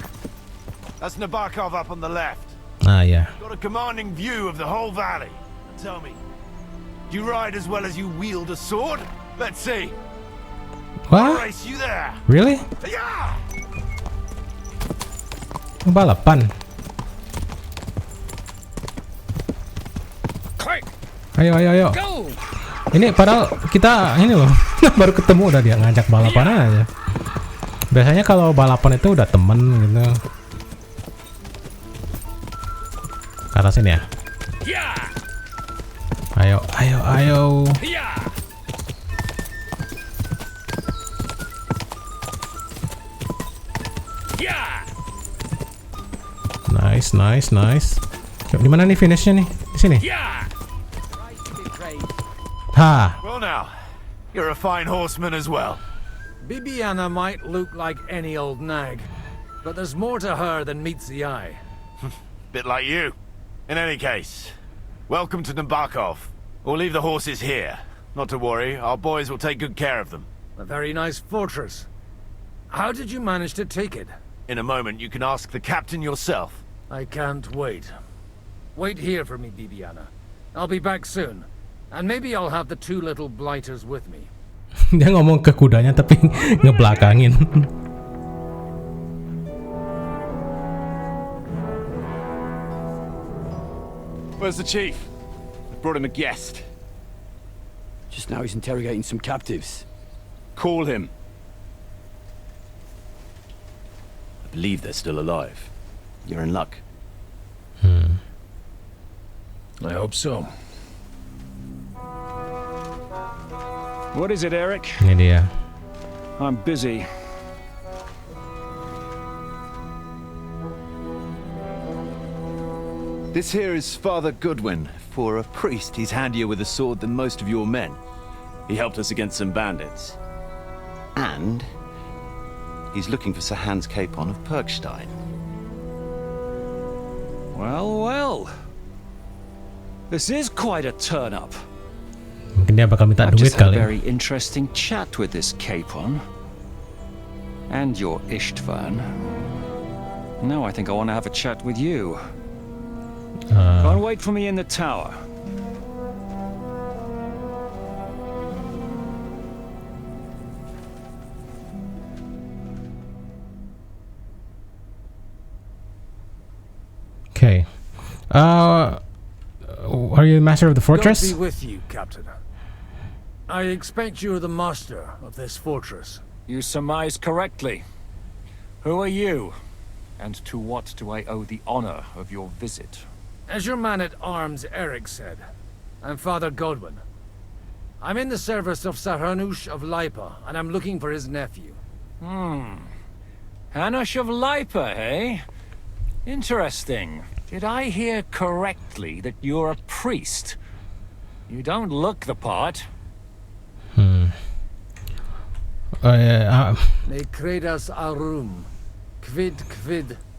that's Nabokov up on the left. Yeah. Got a commanding view of the whole valley. Tell me, do you ride as well as you wield a sword? Let's see. What? I'll race you there. Really? Yeah. Balapan. Ayo. Go. Ini padahal kita ini loh baru ketemu udah dia ngajak balapan aja. Biasanya kalau balapan itu udah temen gitu. Ke atas sini ya. Ayo. Nice. Di mana nih finishnya nih? Di sini. Ha. Well now, you're a fine horseman as well. Bibiana might look like any old nag, but there's more to her than meets the eye. Bit like you. In any case, welcome to Nabokov. We'll leave the horses here. Not to worry, our boys will take good care of them. A very nice fortress. How did you manage to take it? In a moment, you can ask the captain yourself. I can't wait. Wait here for me, Bibiana. I'll be back soon. And maybe I'll have the two little blighters with me. Dia ngomong ke kudanya tapi ngebelakangin. Where's the chief? I brought him a guest. Just now he's interrogating some captives. Call him. I believe they're still alive. You're in luck. I hope so. What is it, Eric? Ini dia. I'm busy. This here is Father Goodwin. For a priest, he's handier with a sword than most of your men. He helped us against some bandits. And he's looking for Sir Hans Capon of Perkstein. Well, well. This is quite a turn-up. Mungkin dia bakal minta I've duit just had a kali. very interesting chat with this Capon. And your Ishtvan. Now I think I want to have a chat with you. Go and wait for me in the tower. Okay. Are you the master of the fortress? God be with you, Captain. I expect you're the master of this fortress. You surmise correctly. Who are you? And to what do I owe the honor of your visit? As your man-at-arms Eric said, I'm Father Godwin. I'm in the service of Sir Hanush of Lipa, and I'm looking for his nephew. Hanush of Lipa, eh? Interesting. Did I hear correctly that you're a priest? You don't look the part. Ne credas aurum, quid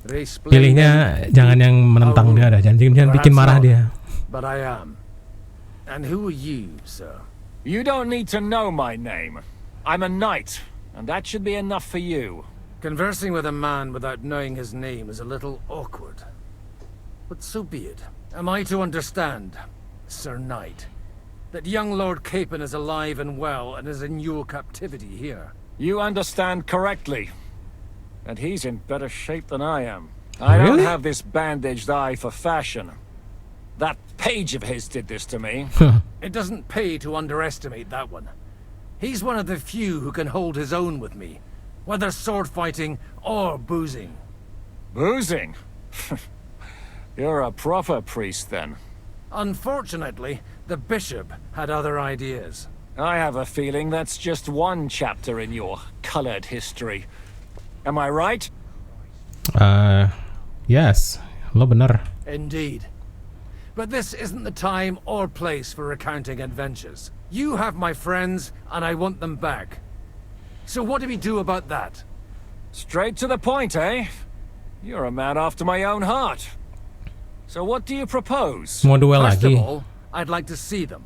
Pilihnya jangan yang menentang dia dah, jangan bikin marah dia. But I am. And who are you, sir? You don't need to know my name. I'm a knight, and that should be enough for you. Conversing with a man without knowing his name is a little awkward. But so be it. Am I to understand, Sir Knight, that young Lord Capon is alive and well and is in your captivity here? You understand correctly. And he's in better shape than I am. I don't have this bandaged eye for fashion. That page of his did this to me. It doesn't pay to underestimate that one. He's one of the few who can hold his own with me, whether sword fighting or boozing. Boozing? You're a proper priest, then. Unfortunately, the bishop had other ideas. I have a feeling that's just one chapter in your colored history. Am I right? Yes. Lo bener. Indeed. But this isn't the time or place for recounting adventures. You have my friends, and I want them back. So what do we do about that? Straight to the point, eh? You're a man after my own heart. So what do you propose? Mau duel First of lagi. all, I'd like to see them,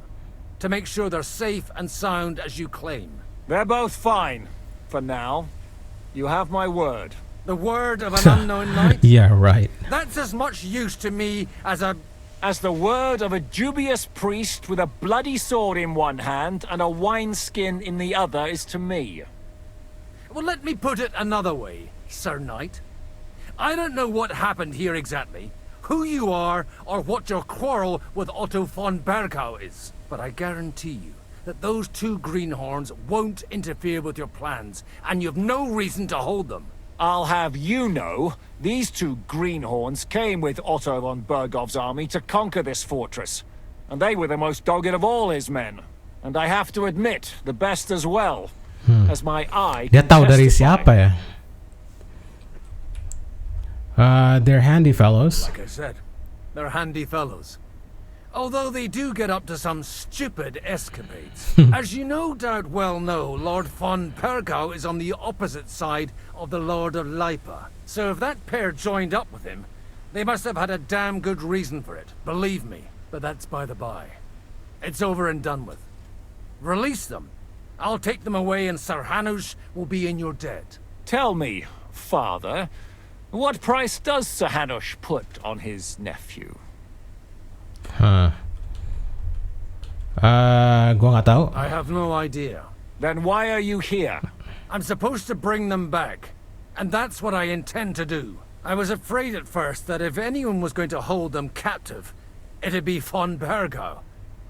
to make sure they're safe and sound as you claim. They're both fine, for now. You have my word. The word of an unknown knight? Yeah, right. That's as much use to me as the word of a dubious priest with a bloody sword in one hand and a wineskin in the other is to me. Well, let me put it another way, Sir Knight. I don't know what happened here exactly, who you are, or what your quarrel with Otto von Bergau is. But I guarantee you that those two greenhorns won't interfere with your plans, and you've no reason to hold them. I'll have you know, these two greenhorns came with Otto von Bergov's army to conquer this fortress. And they were the most dogged of all his men. And I have to admit, the best as well. As my eye Dia can tahu dari testify. siapa ya? They're handy fellows. Like I said, they're handy fellows. Although they do get up to some stupid escapades. As you no doubt well know, Lord von Bergau is on the opposite side of the Lord of Lipa. So if that pair joined up with him, they must have had a damn good reason for it, believe me. But that's by the by. It's over and done with. Release them. I'll take them away and Sir Hanush will be in your debt. Tell me, father, what price does Sir Hanush put on his nephew? Gua nggak tahu. I have no idea. Then why are you here? I'm supposed to bring them back, and that's what I intend to do. I was afraid at first that if anyone was going to hold them captive, it'd be von Bergau,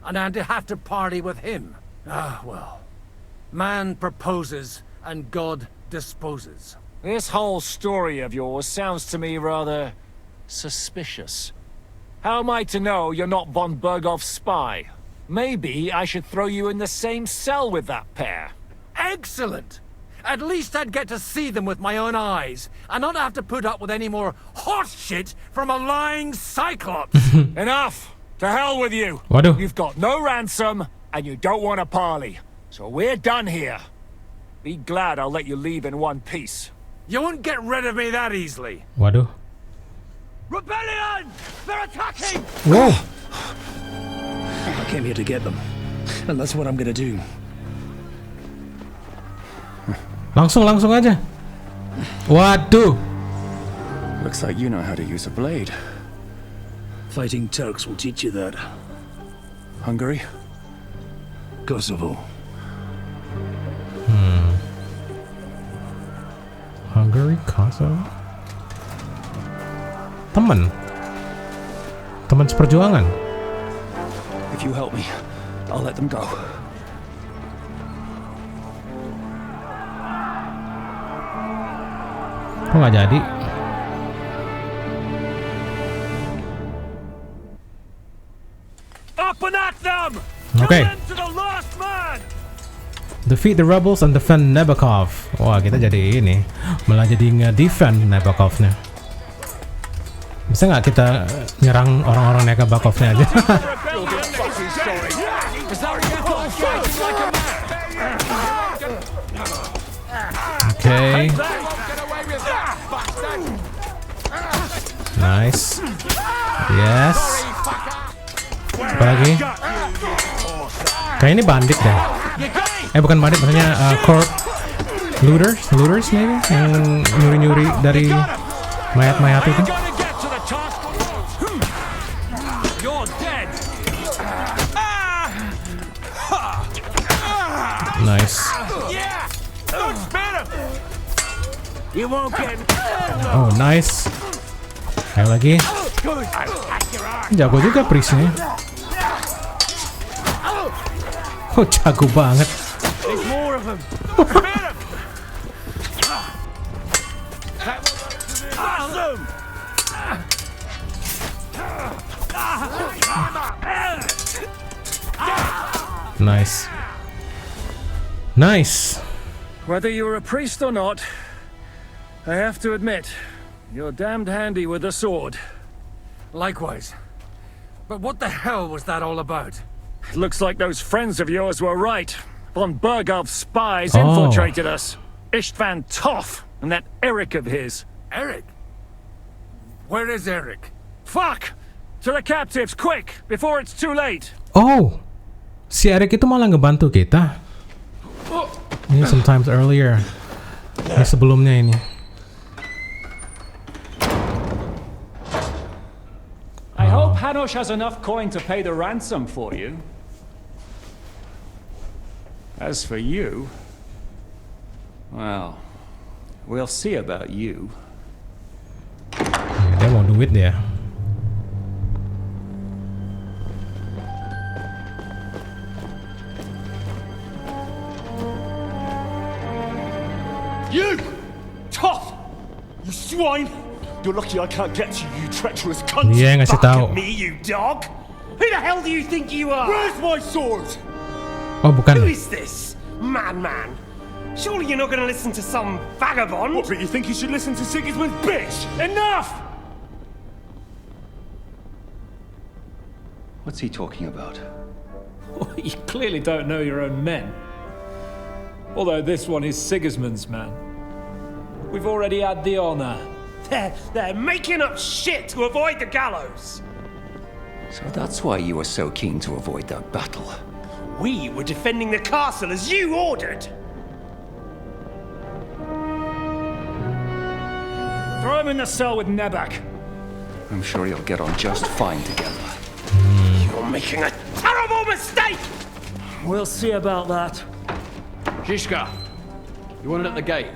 and I'd have to party with him. Ah, well. Man proposes, and God disposes. This whole story of yours sounds to me rather suspicious. How am I to know you're not von Bergau's spy? Maybe I should throw you in the same cell with that pair. Excellent! At least I'd get to see them with my own eyes, and not have to put up with any more horse shit from a lying cyclops. Enough! To hell with you! Waduh. You've got no ransom, and you don't want to parley. So we're done here. Be glad I'll let you leave in one piece. You won't get rid of me that easily. Waduh. Rebellion! They're attacking! Wow. I came here to get them, and that's what I'm gonna do. Langsung aja. Waduh. Looks like you know how to use a blade. Fighting Turks will teach you that. Hungary? Kosovo. Hungary, Kosovo. Teman seperjuangan. If you help me, I'll let them go. Kok nggak jadi? Up and at them! Okay. Kill them to the last man! Defeat the rebels and defend Nabokov. Wah, kita jadi ini malah jadi nge-defend Nabokovnya. Bisa nggak kita nyerang orang-orang Nabokovnya aja? Okay. Nice. Yes. Apa lagi? Kayak ini bandit deh. Bukan bandit, maksudnya court looters maybe, yang nyuri-nyuri dari mayat-mayat itu. Nice. Oh, nice. Kayak lagi. Jago juga priestnya. Oh, jago banget. Nice. Nice. Whether you're a priest or not, I have to admit, you're damned handy with a sword. Likewise. But what the hell was that all about? It looks like those friends of yours were right. Von Bergau's spies infiltrated us. Istvan Toth and that Eric of his. Eric? Where is Eric? Fuck! To the captives, quick, before it's too late. Oh, si Eric itu malah ngebantu kita. Ini sometimes earlier. Ini sebelumnya ini. I hope Hanush has enough coin to pay the ransom for you. As for you, well, we'll see about you. Dia mau duit dia. You! Tough! You swine! You're lucky I can't get to you, you treacherous cunt! Dia yang ngasih tahu. Me, you dog! Who the hell do you think you are? Where's my sword? Oh, bukan. Who is this? Madman! Surely you're not gonna listen to some vagabond? What, but you think you should listen to Sigismund's bitch? Enough! What's he talking about? Well, you clearly don't know your own men. Although this one is Sigismund's man. We've already had the honor. They're making up shit to avoid the gallows! So that's why you were so keen to avoid that battle. We were defending the castle as you ordered! Throw him in the cell with Nebak. I'm sure you'll get on just fine together. You're making a terrible mistake! We'll see about that. Jishka, you want it at the gate?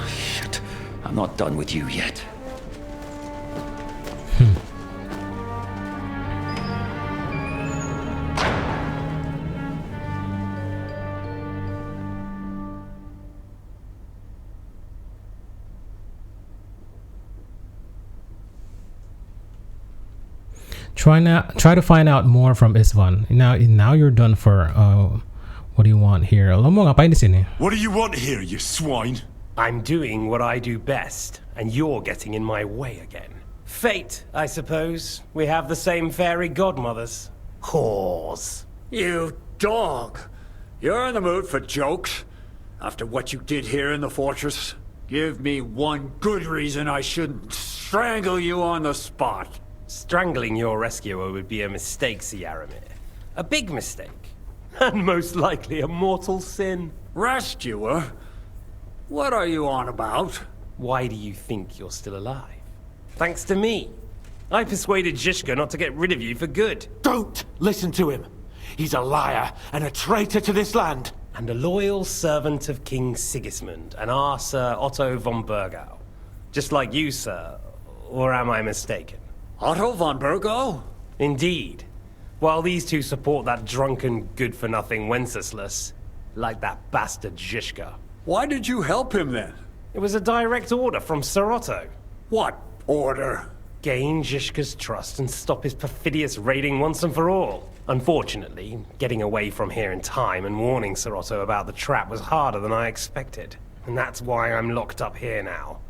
Shit. I'm not done with you yet. Try to find out more from Isvan. Now you're done for. What do you want here? Lo mau ngapain di sini? What do you want here, you swine? I'm doing what I do best, and you're getting in my way again. Fate, I suppose. We have the same fairy godmothers. Whores. You dog! You're in the mood for jokes? After what you did here in the fortress? Give me one good reason I shouldn't strangle you on the spot. Strangling your rescuer would be a mistake, Yaramir. A big mistake. And most likely a mortal sin. Rescuer? What are you on about? Why do you think you're still alive? Thanks to me. I persuaded Jishka not to get rid of you for good. Don't listen to him. He's a liar and a traitor to this land. And a loyal servant of King Sigismund and our Sir Otto von Burgau. Just like you, sir. Or am I mistaken? Otto von Burgau? Indeed. While these two support that drunken, good-for-nothing Wenceslas, like that bastard Jishka. Why did you help him then? It was a direct order from Sir Otto. What order? Gain Jishka's trust and stop his perfidious raiding once and for all. Unfortunately, getting away from here in time and warning Sir Otto about the trap was harder than I expected. And that's why I'm locked up here now.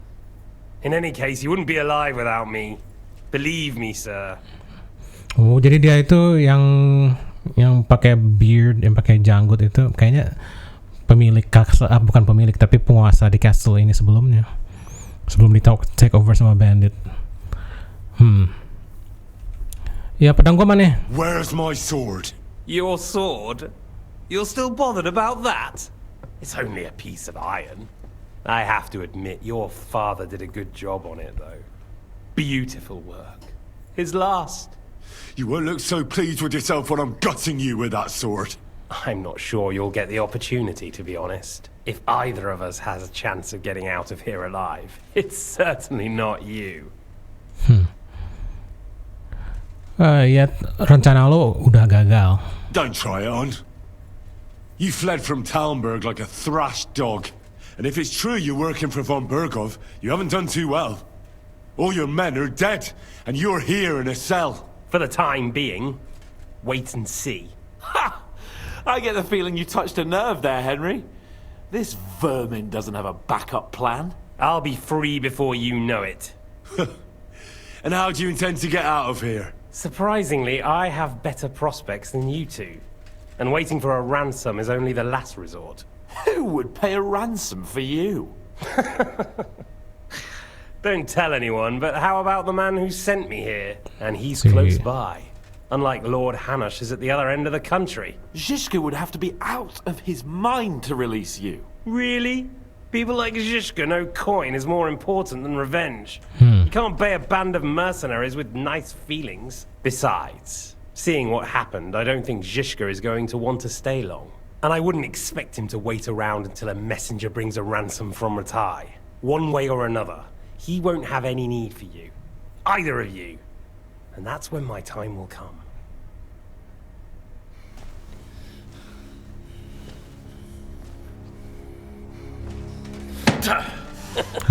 In any case, you wouldn't be alive without me. Believe me, sir. Oh, jadi dia itu yang pakai beard, yang pakai janggut itu kayaknya pemilik castle, bukan pemilik tapi penguasa di castle ini sebelumnya. Sebelum di take over sama bandit. Ya, pedang gua mana? Where's my sword? Your sword? You're still bothered about that? It's only a piece of iron. I have to admit, your father did a good job on it, though. Beautiful work. His last. You won't look so pleased with yourself when I'm gutting you with that sword. I'm not sure you'll get the opportunity, to be honest. If either of us has a chance of getting out of here alive, it's certainly not you. Ya, rencana lo udah gagal. Don't try it on. You fled from Talmberg like a thrashed dog. And if it's true you're working for von Bergov, you haven't done too well. All your men are dead, and you're here in a cell. For the time being, wait and see. Ha! I get the feeling you touched a nerve there, Henry. This vermin doesn't have a backup plan. I'll be free before you know it. And how do you intend to get out of here? Surprisingly, I have better prospects than you two. And waiting for a ransom is only the last resort. Who would pay a ransom for you? Don't tell anyone, but how about the man who sent me here? And he's close by. Unlike Lord Hanush is at the other end of the country. Zhishka would have to be out of his mind to release you. Really? People like Zhishka know coin is more important than revenge. You can't pay a band of mercenaries with nice feelings. Besides, seeing what happened, I don't think Zhishka is going to want to stay long. And I wouldn't expect him to wait around until a messenger brings a ransom from Ratai. One way or another, he won't have any need for you. Either of you. And that's when my time will come.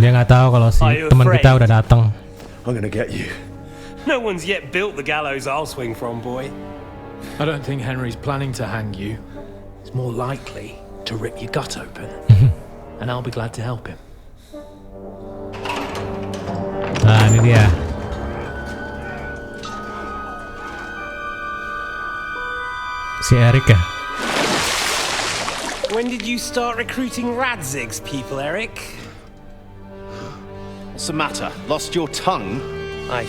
Dia nggak tahu kalau si teman kita udah datang. I'm gonna get you. No one's yet built the gallows I'll swing from, boy. I don't think Henry's planning to hang you. It's more likely to rip your gut open. And I'll be glad to help him. Nah, ini dia. Si Eric ya. When did you start recruiting Radzig's people, Eric? What's the matter? Lost your tongue? I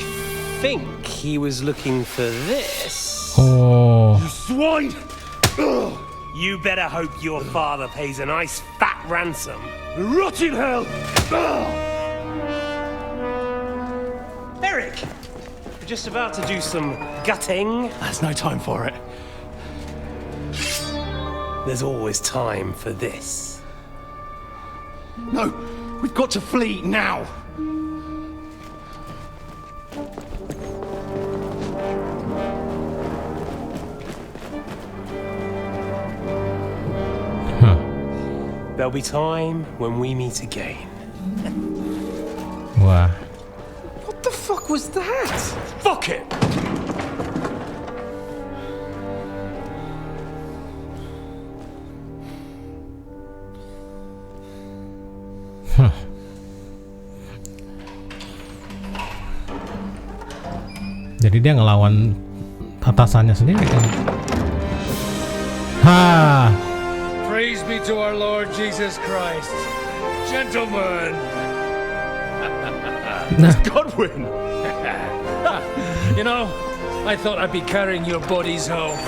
think he was looking for this. Oh. You swine! You better hope your father pays a nice fat ransom. Rot in hell! Eric! just about to do some gutting. There's no time for it. There's always time for this. No, we've got to flee now. There'll be time when we meet again. Wah. What the fuck was that? Fuck it! Jadi dia ngelawan atasannya sendiri kan? Ha! Praise be to our Lord Jesus Christ. Gentlemen! Godwin! You know, I thought I'd be carrying your bodies home.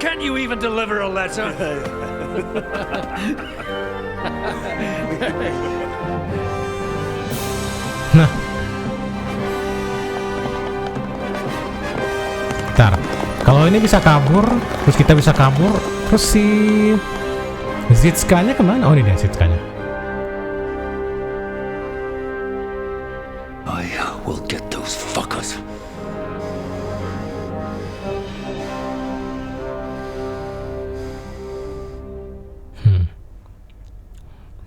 Can't you even deliver a letter? Nah. Bentar. Kalau ini bisa kabur, terus kita bisa kabur, terus si Zitskanya kemana? Oh, ini dia Zitskanya. I will get those fuckers.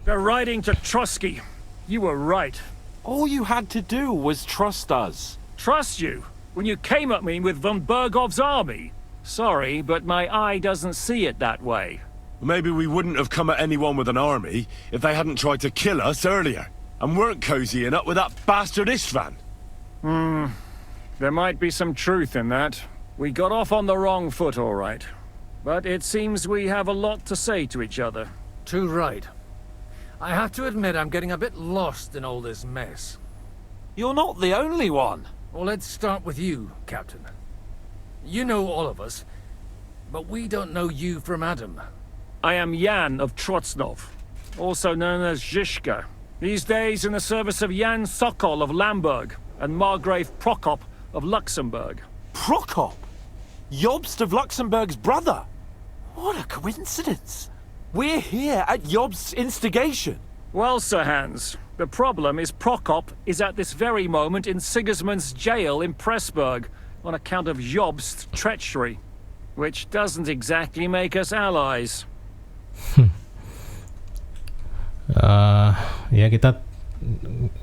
They're riding to Trotsky. You were right. All you had to do was trust us. Trust you? When you came at me with von Bergov's army? Sorry, but my eye doesn't see it that way. Maybe we wouldn't have come at anyone with an army if they hadn't tried to kill us earlier, and weren't cozying up with that bastard Istvan. There might be some truth in that. We got off on the wrong foot, all right. But it seems we have a lot to say to each other. Too right. I have to admit I'm getting a bit lost in all this mess. You're not the only one. Well, let's start with you, Captain. You know all of us, but we don't know you from Adam. I am Jan of Trotsnov, also known as Zhishka. These days in the service of Jan Sokol of Lamberg and Margrave Prokop of Luxembourg. Prokop? Jobst of Luxembourg's brother? What a coincidence. We're here at Jobst's instigation. Well, Sir Hans, the problem is Prokop is at this very moment in Sigismund's jail in Pressburg on account of Jobst's treachery, which doesn't exactly make us allies. Ya kita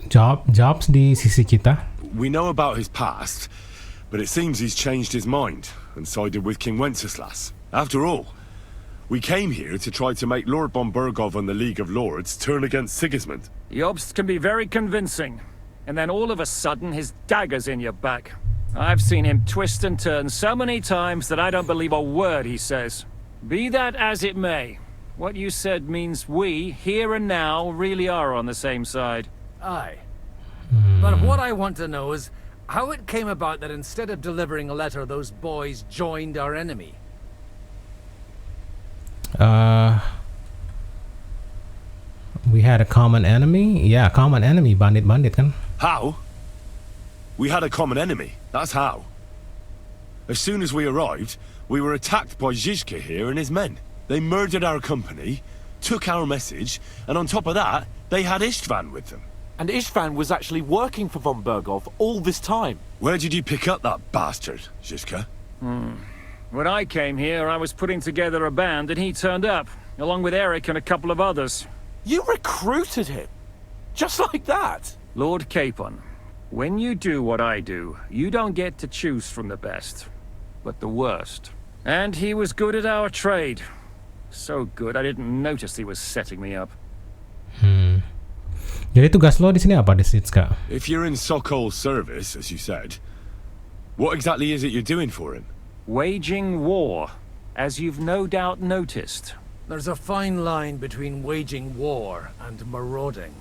Jobs di sisi kita. We know about his past, but it seems he's changed his mind and sided with King Wenceslas. After all, we came here to try to make Lord von Bergov and the League of Lords turn against Sigismund. Jobst can be very convincing, and then all of a sudden his dagger's in your back. I've seen him twist and turn so many times that I don't believe a word he says. Be that as it may, what you said means we, here and now, really are on the same side. Aye. But what I want to know is how it came about that instead of delivering a letter, those boys joined our enemy. We had a common enemy? Yeah, common enemy, bandit-bandit kan? How? We had a common enemy, that's how. As soon as we arrived, we were attacked by Zhizka here and his men. They murdered our company, took our message, and on top of that, they had Istvan with them. And Istvan was actually working for von Bergov all this time. Where did you pick up that bastard, Zhizka? When I came here, I was putting together a band and he turned up, along with Eric and a couple of others. You recruited him? Just like that? Lord Capon, when you do what I do, you don't get to choose from the best, but the worst. And he was good at our trade. So good, I didn't notice he was setting me up. Jadi tugas lo di sini apa, Desitska? If you're in Sokol's service, as you said, what exactly is it you're doing for him? Waging war, as you've no doubt noticed. There's a fine line between waging war and marauding.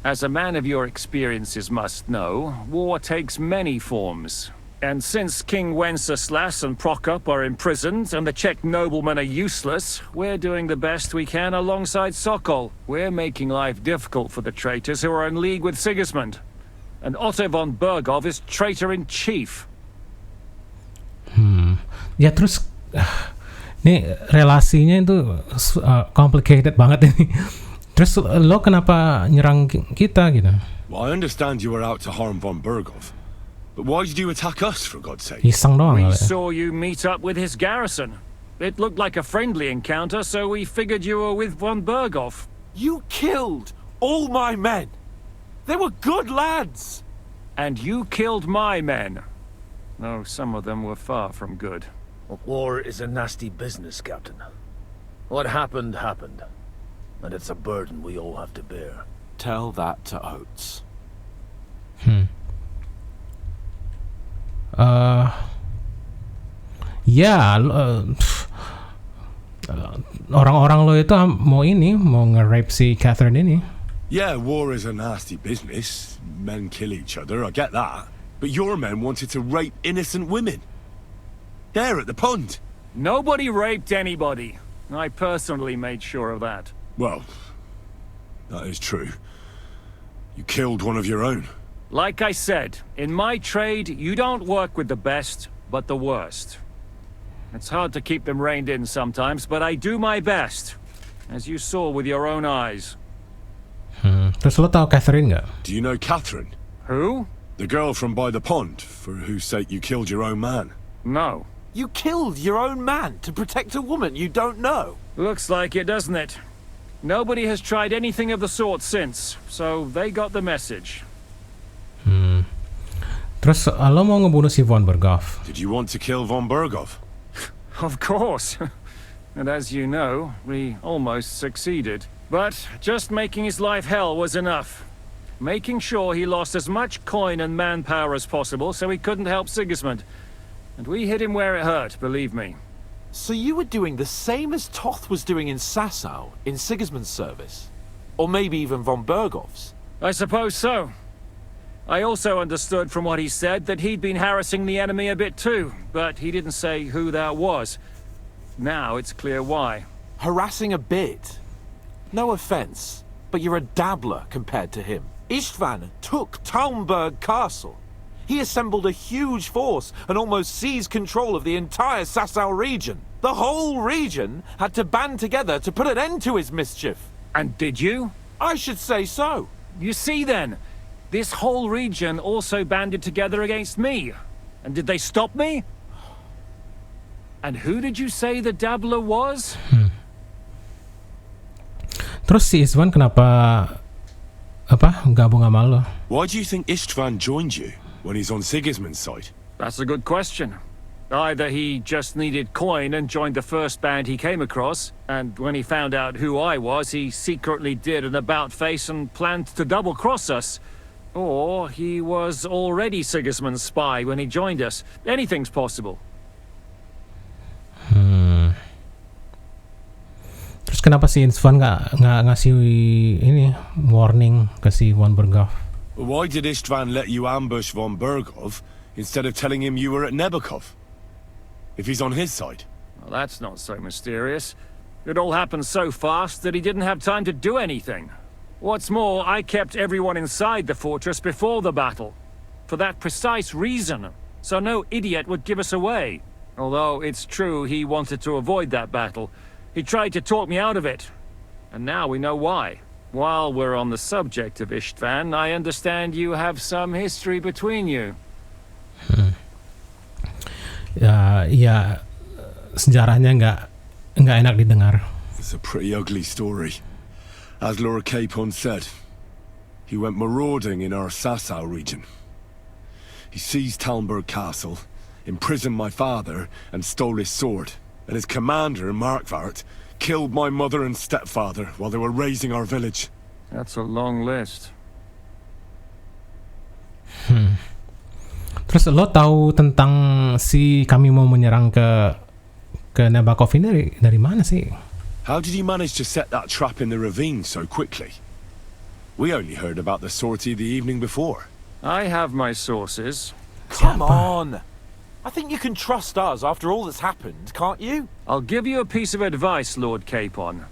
As a man of your experiences must know, war takes many forms. And since King Wenceslas and Prokop are imprisoned and the Czech noblemen are useless, we're doing the best we can alongside Sokol. We're making life difficult for the traitors who are in league with Sigismund. And Otto von Berghoff is traitor-in-chief. Ya terus ini relasinya itu complicated banget ini. Terus lo kenapa nyerang kita gitu? Well, I understand you were out to harm von Berghoff, but why did you attack us, for God's sake? Iseng doang We kali ya. saw you meet up with his garrison. It looked like a friendly encounter, so we figured you were with von Berghoff. You killed all my men. They were good lads. And you killed my men. Though some of them were far from good. War is a nasty business, Captain. What happened, happened. And it's a burden we all have to bear. Tell that to Oates. Orang-orang lo itu mau nge-rape si Catherine ini. Yeah, war is a nasty business. Men kill each other, I get that. But your men wanted to rape innocent women. There at the pond. Nobody raped anybody. I personally made sure of that. Well, that is true. You killed one of your own. Like I said, in my trade, you don't work with the best, but the worst. It's hard to keep them reined in sometimes, but I do my best, as you saw with your own eyes. Terus lo tahu Catherine nggak? Do you know Catherine? Who? The girl from by the pond, for whose sake you killed your own man. No. You killed your own man to protect a woman you don't know. Looks like it, doesn't it? Nobody has tried anything of the sort since, so they got the message. Terus lo mau ngebunuh si von Berghoff? Did you want to kill von Berghoff? Of course. And as you know, we almost succeeded. But just making his life hell was enough. Making sure he lost as much coin and manpower as possible so he couldn't help Sigismund. And we hit him where it hurt, believe me. So you were doing the same as Toth was doing in Sasau, in Sigismund's service? Or maybe even von Berghoff's? I suppose so. I also understood from what he said that he'd been harassing the enemy a bit too, but he didn't say who that was. Now it's clear why. Harassing a bit? No offense, but you're a dabbler compared to him. Istvan took Talmberg Castle. He assembled a huge force and almost seized control of the entire Sasau region. The whole region had to band together to put an end to his mischief. And did you? I should say so. You see then, this whole region also banded together against me. And did they stop me? And who did you say the dabbler was? Terus si Istvan kenapa gabung sama lo? Why do you think Istvan joined you when he's on Sigismund's side? That's a good question. Either he just needed coin and joined the first band he came across, and when he found out who I was, he secretly did an about-face and planned to double-cross us. Or he was already Sigismund's spy when he joined us. Anything's possible. Terus kenapa si Istvan nggak ngasih ini warning ke si von Berghoff? Why did Istvan let you ambush von Berghoff instead of telling him you were at Nebukov? If he's on his side. Well, that's not so mysterious. It all happened so fast that he didn't have time to do anything. What's more, I kept everyone inside the fortress before the battle. For that precise reason. So no idiot would give us away. Although it's true he wanted to avoid that battle. He tried to talk me out of it. And now we know why. While we're on the subject of Istvan, I understand you have some history between you. Ya, sejarahnya nggak enak didengar. It's a pretty ugly story. As Lord Capon said, he went marauding in our Sasau region. He seized Talmberg Castle, imprisoned my father, and stole his sword. And his commander, Markvart, killed my mother and stepfather while they were raising our village. That's a long list. Terus lo tahu tentang si kami mau menyerang ke Nebukov ini dari mana sih? How did you manage to set that trap in the ravine so quickly? We only heard about the sortie the evening before. I have my sources. Come on! I think you can trust us after all that's happened, can't you? I'll give you a piece of advice, Lord Capon.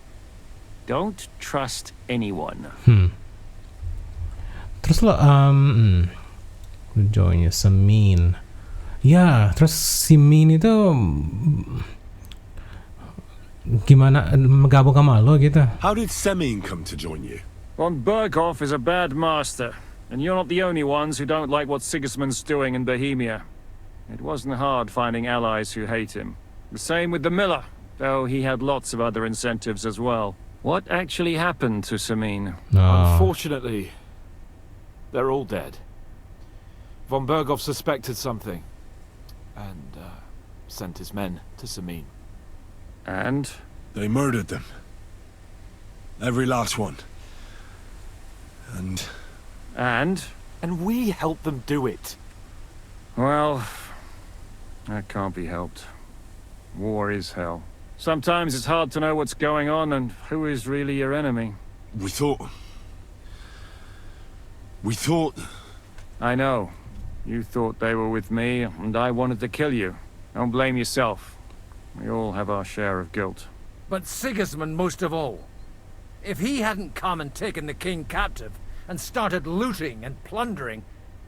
Don't trust anyone. Terus lo joinnya Semin. Ya, terus si Min itu gimana gabung sama lo gitu? How did Semin come to join you? Von Berghoff is a bad master, and you're not the only ones who don't like what Sigismund's doing in Bohemia. It wasn't hard finding allies who hate him. The same with the miller, though he had lots of other incentives as well. What actually happened to Semin? Unfortunately, they're all dead. Von Berghoff suspected something, and sent his men to Semin. And? They murdered them. Every last one. And? And we helped them do it. Well, that can't be helped. War is hell. Sometimes it's hard to know what's going on and who is really your enemy. We thought... I know. You thought they were with me, and I wanted to kill you. Don't blame yourself. We all have our share of guilt. But Sigismund most of all. If he hadn't come and taken the king captive, and started looting and plundering,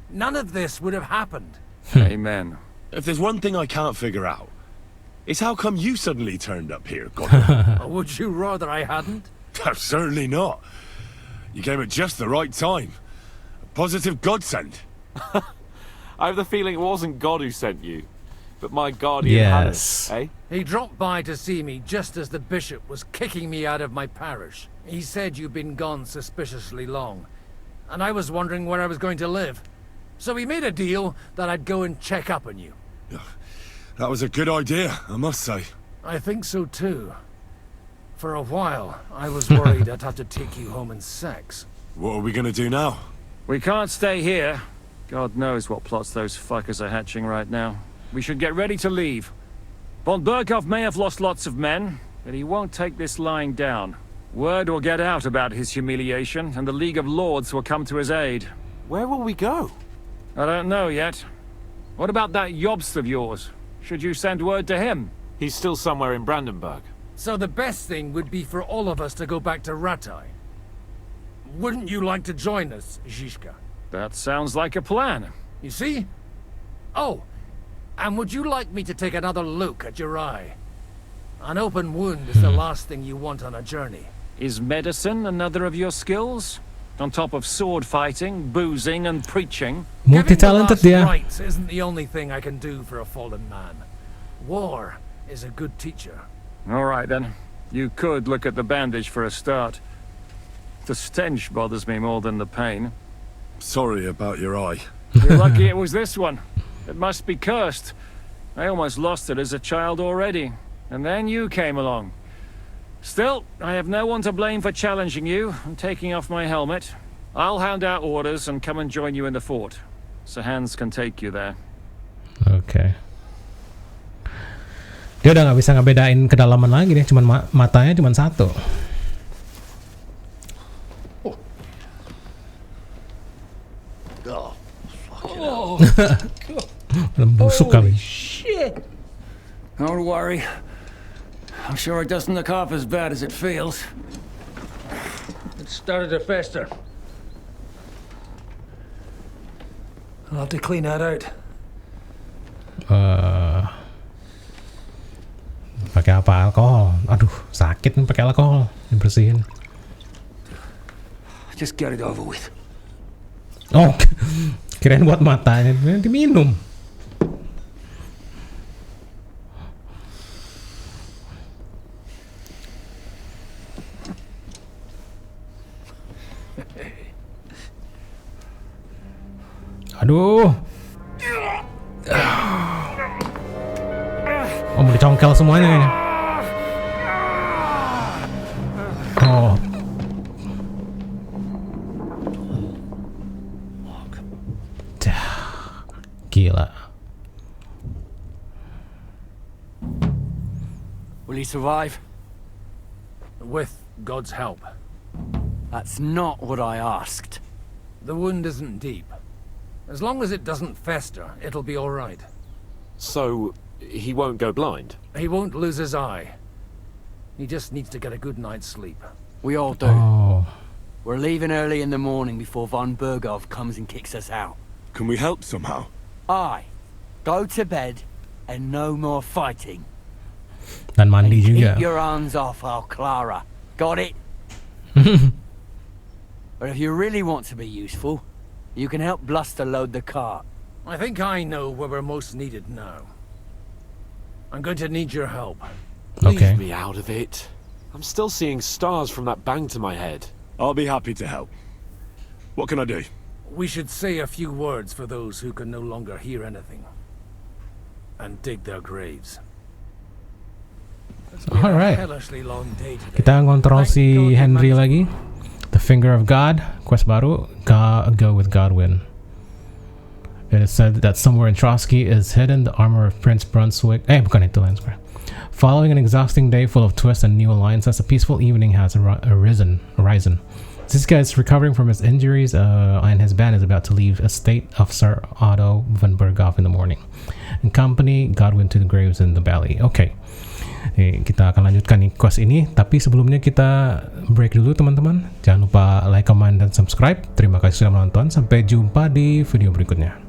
none of this would have happened. Amen. If there's one thing I can't figure out, it's how come you suddenly turned up here, Godwin? Would you rather I hadn't? Certainly not. You came at just the right time. A positive godsend. I have the feeling it wasn't God who sent you, but my guardian Hannes, eh? He dropped by to see me just as the bishop was kicking me out of my parish. He said you'd been gone suspiciously long, and I was wondering where I was going to live. So we made a deal that I'd go and check up on you. That was a good idea, I must say. I think so too. For a while, I was worried I'd have to take you home in sex. What are we gonna do now? We can't stay here. God knows what plots those fuckers are hatching right now. We should get ready to leave. Von Berghoff may have lost lots of men, but he won't take this lying down. Word will get out about his humiliation, and the League of Lords will come to his aid. Where will we go? I don't know yet. What about that Jobst of yours? Should you send word to him? He's still somewhere in Brandenburg. So the best thing would be for all of us to go back to Ratai. Wouldn't you like to join us, Zizka? That sounds like a plan. You see? Oh, and would you like me to take another look at your eye? An open wound is the last thing you want on a journey. Is medicine another of your skills? On top of sword fighting, boozing, and preaching? Multi-talented dia. Rights isn't the only thing I can do for a fallen man. War is a good teacher. All right then. You could look at the bandage for a start. The stench bothers me more than the pain. Sorry about your eye. You're lucky it was this one. It must be cursed. I almost lost it as a child already. And then you came along. Still, I have no one to blame for challenging you and taking off my helmet. I'll hand out orders and come and join you in the fort. Sir Hans can take you there. Okay. Dia udah nggak bisa ngebedain kedalaman lagi nih, cuman matanya cuman satu. Busuk kali. Shit! Don't worry. I'm sure it doesn't look half as bad as it feels. It started to fester. I'll have to clean that out. Pakai apa? Alkohol. Aduh, sakit nih pakai alkohol. Dibersihin. Just get it over with. Oh, kirain buat matanya. Diminum. Aduh. Oh, mau dicongkel semuanya kayaknya. Oh. Gila. Will he survive? With God's help. That's not what I asked. The wound isn't deep. As long as it doesn't fester, it'll be all right. So, he won't go blind? He won't lose his eye. He just needs to get a good night's sleep. We all do. Oh. We're leaving early in the morning before von Bergov comes and kicks us out. Can we help somehow? Aye. Go to bed and no more fighting. Dan mandi juga. Keep your hands off our Clara. Got it? But if you really want to be useful, you can help Bluster load the cart. I think I know where we're most needed now. I'm going to need your help. Leave me out of it. I'm still seeing stars from that bang to my head. I'll be happy to help. What can I do? We should say a few words for those who can no longer hear anything. And dig their graves. Alright. Hellishly long day today. Kita ngontrol si Henry lagi. The Finger of God, quest baru, go with Godwin. It is said that somewhere in Trotsky is hidden the armor of Prince Brunswick. Bukan itu Lansbury. Following an exhausting day full of twists and new alliances, a peaceful evening has arisen. Ziska is recovering from his injuries, and his band is about to leave estate of Sir Otto von Berghoff in the morning. In company, Godwin to the graves in the valley. Oke. Kita akan lanjutkan nih quest ini, tapi sebelumnya kita break dulu teman-teman. Jangan lupa like, comment, dan subscribe. Terima kasih sudah menonton. Sampai jumpa di video berikutnya.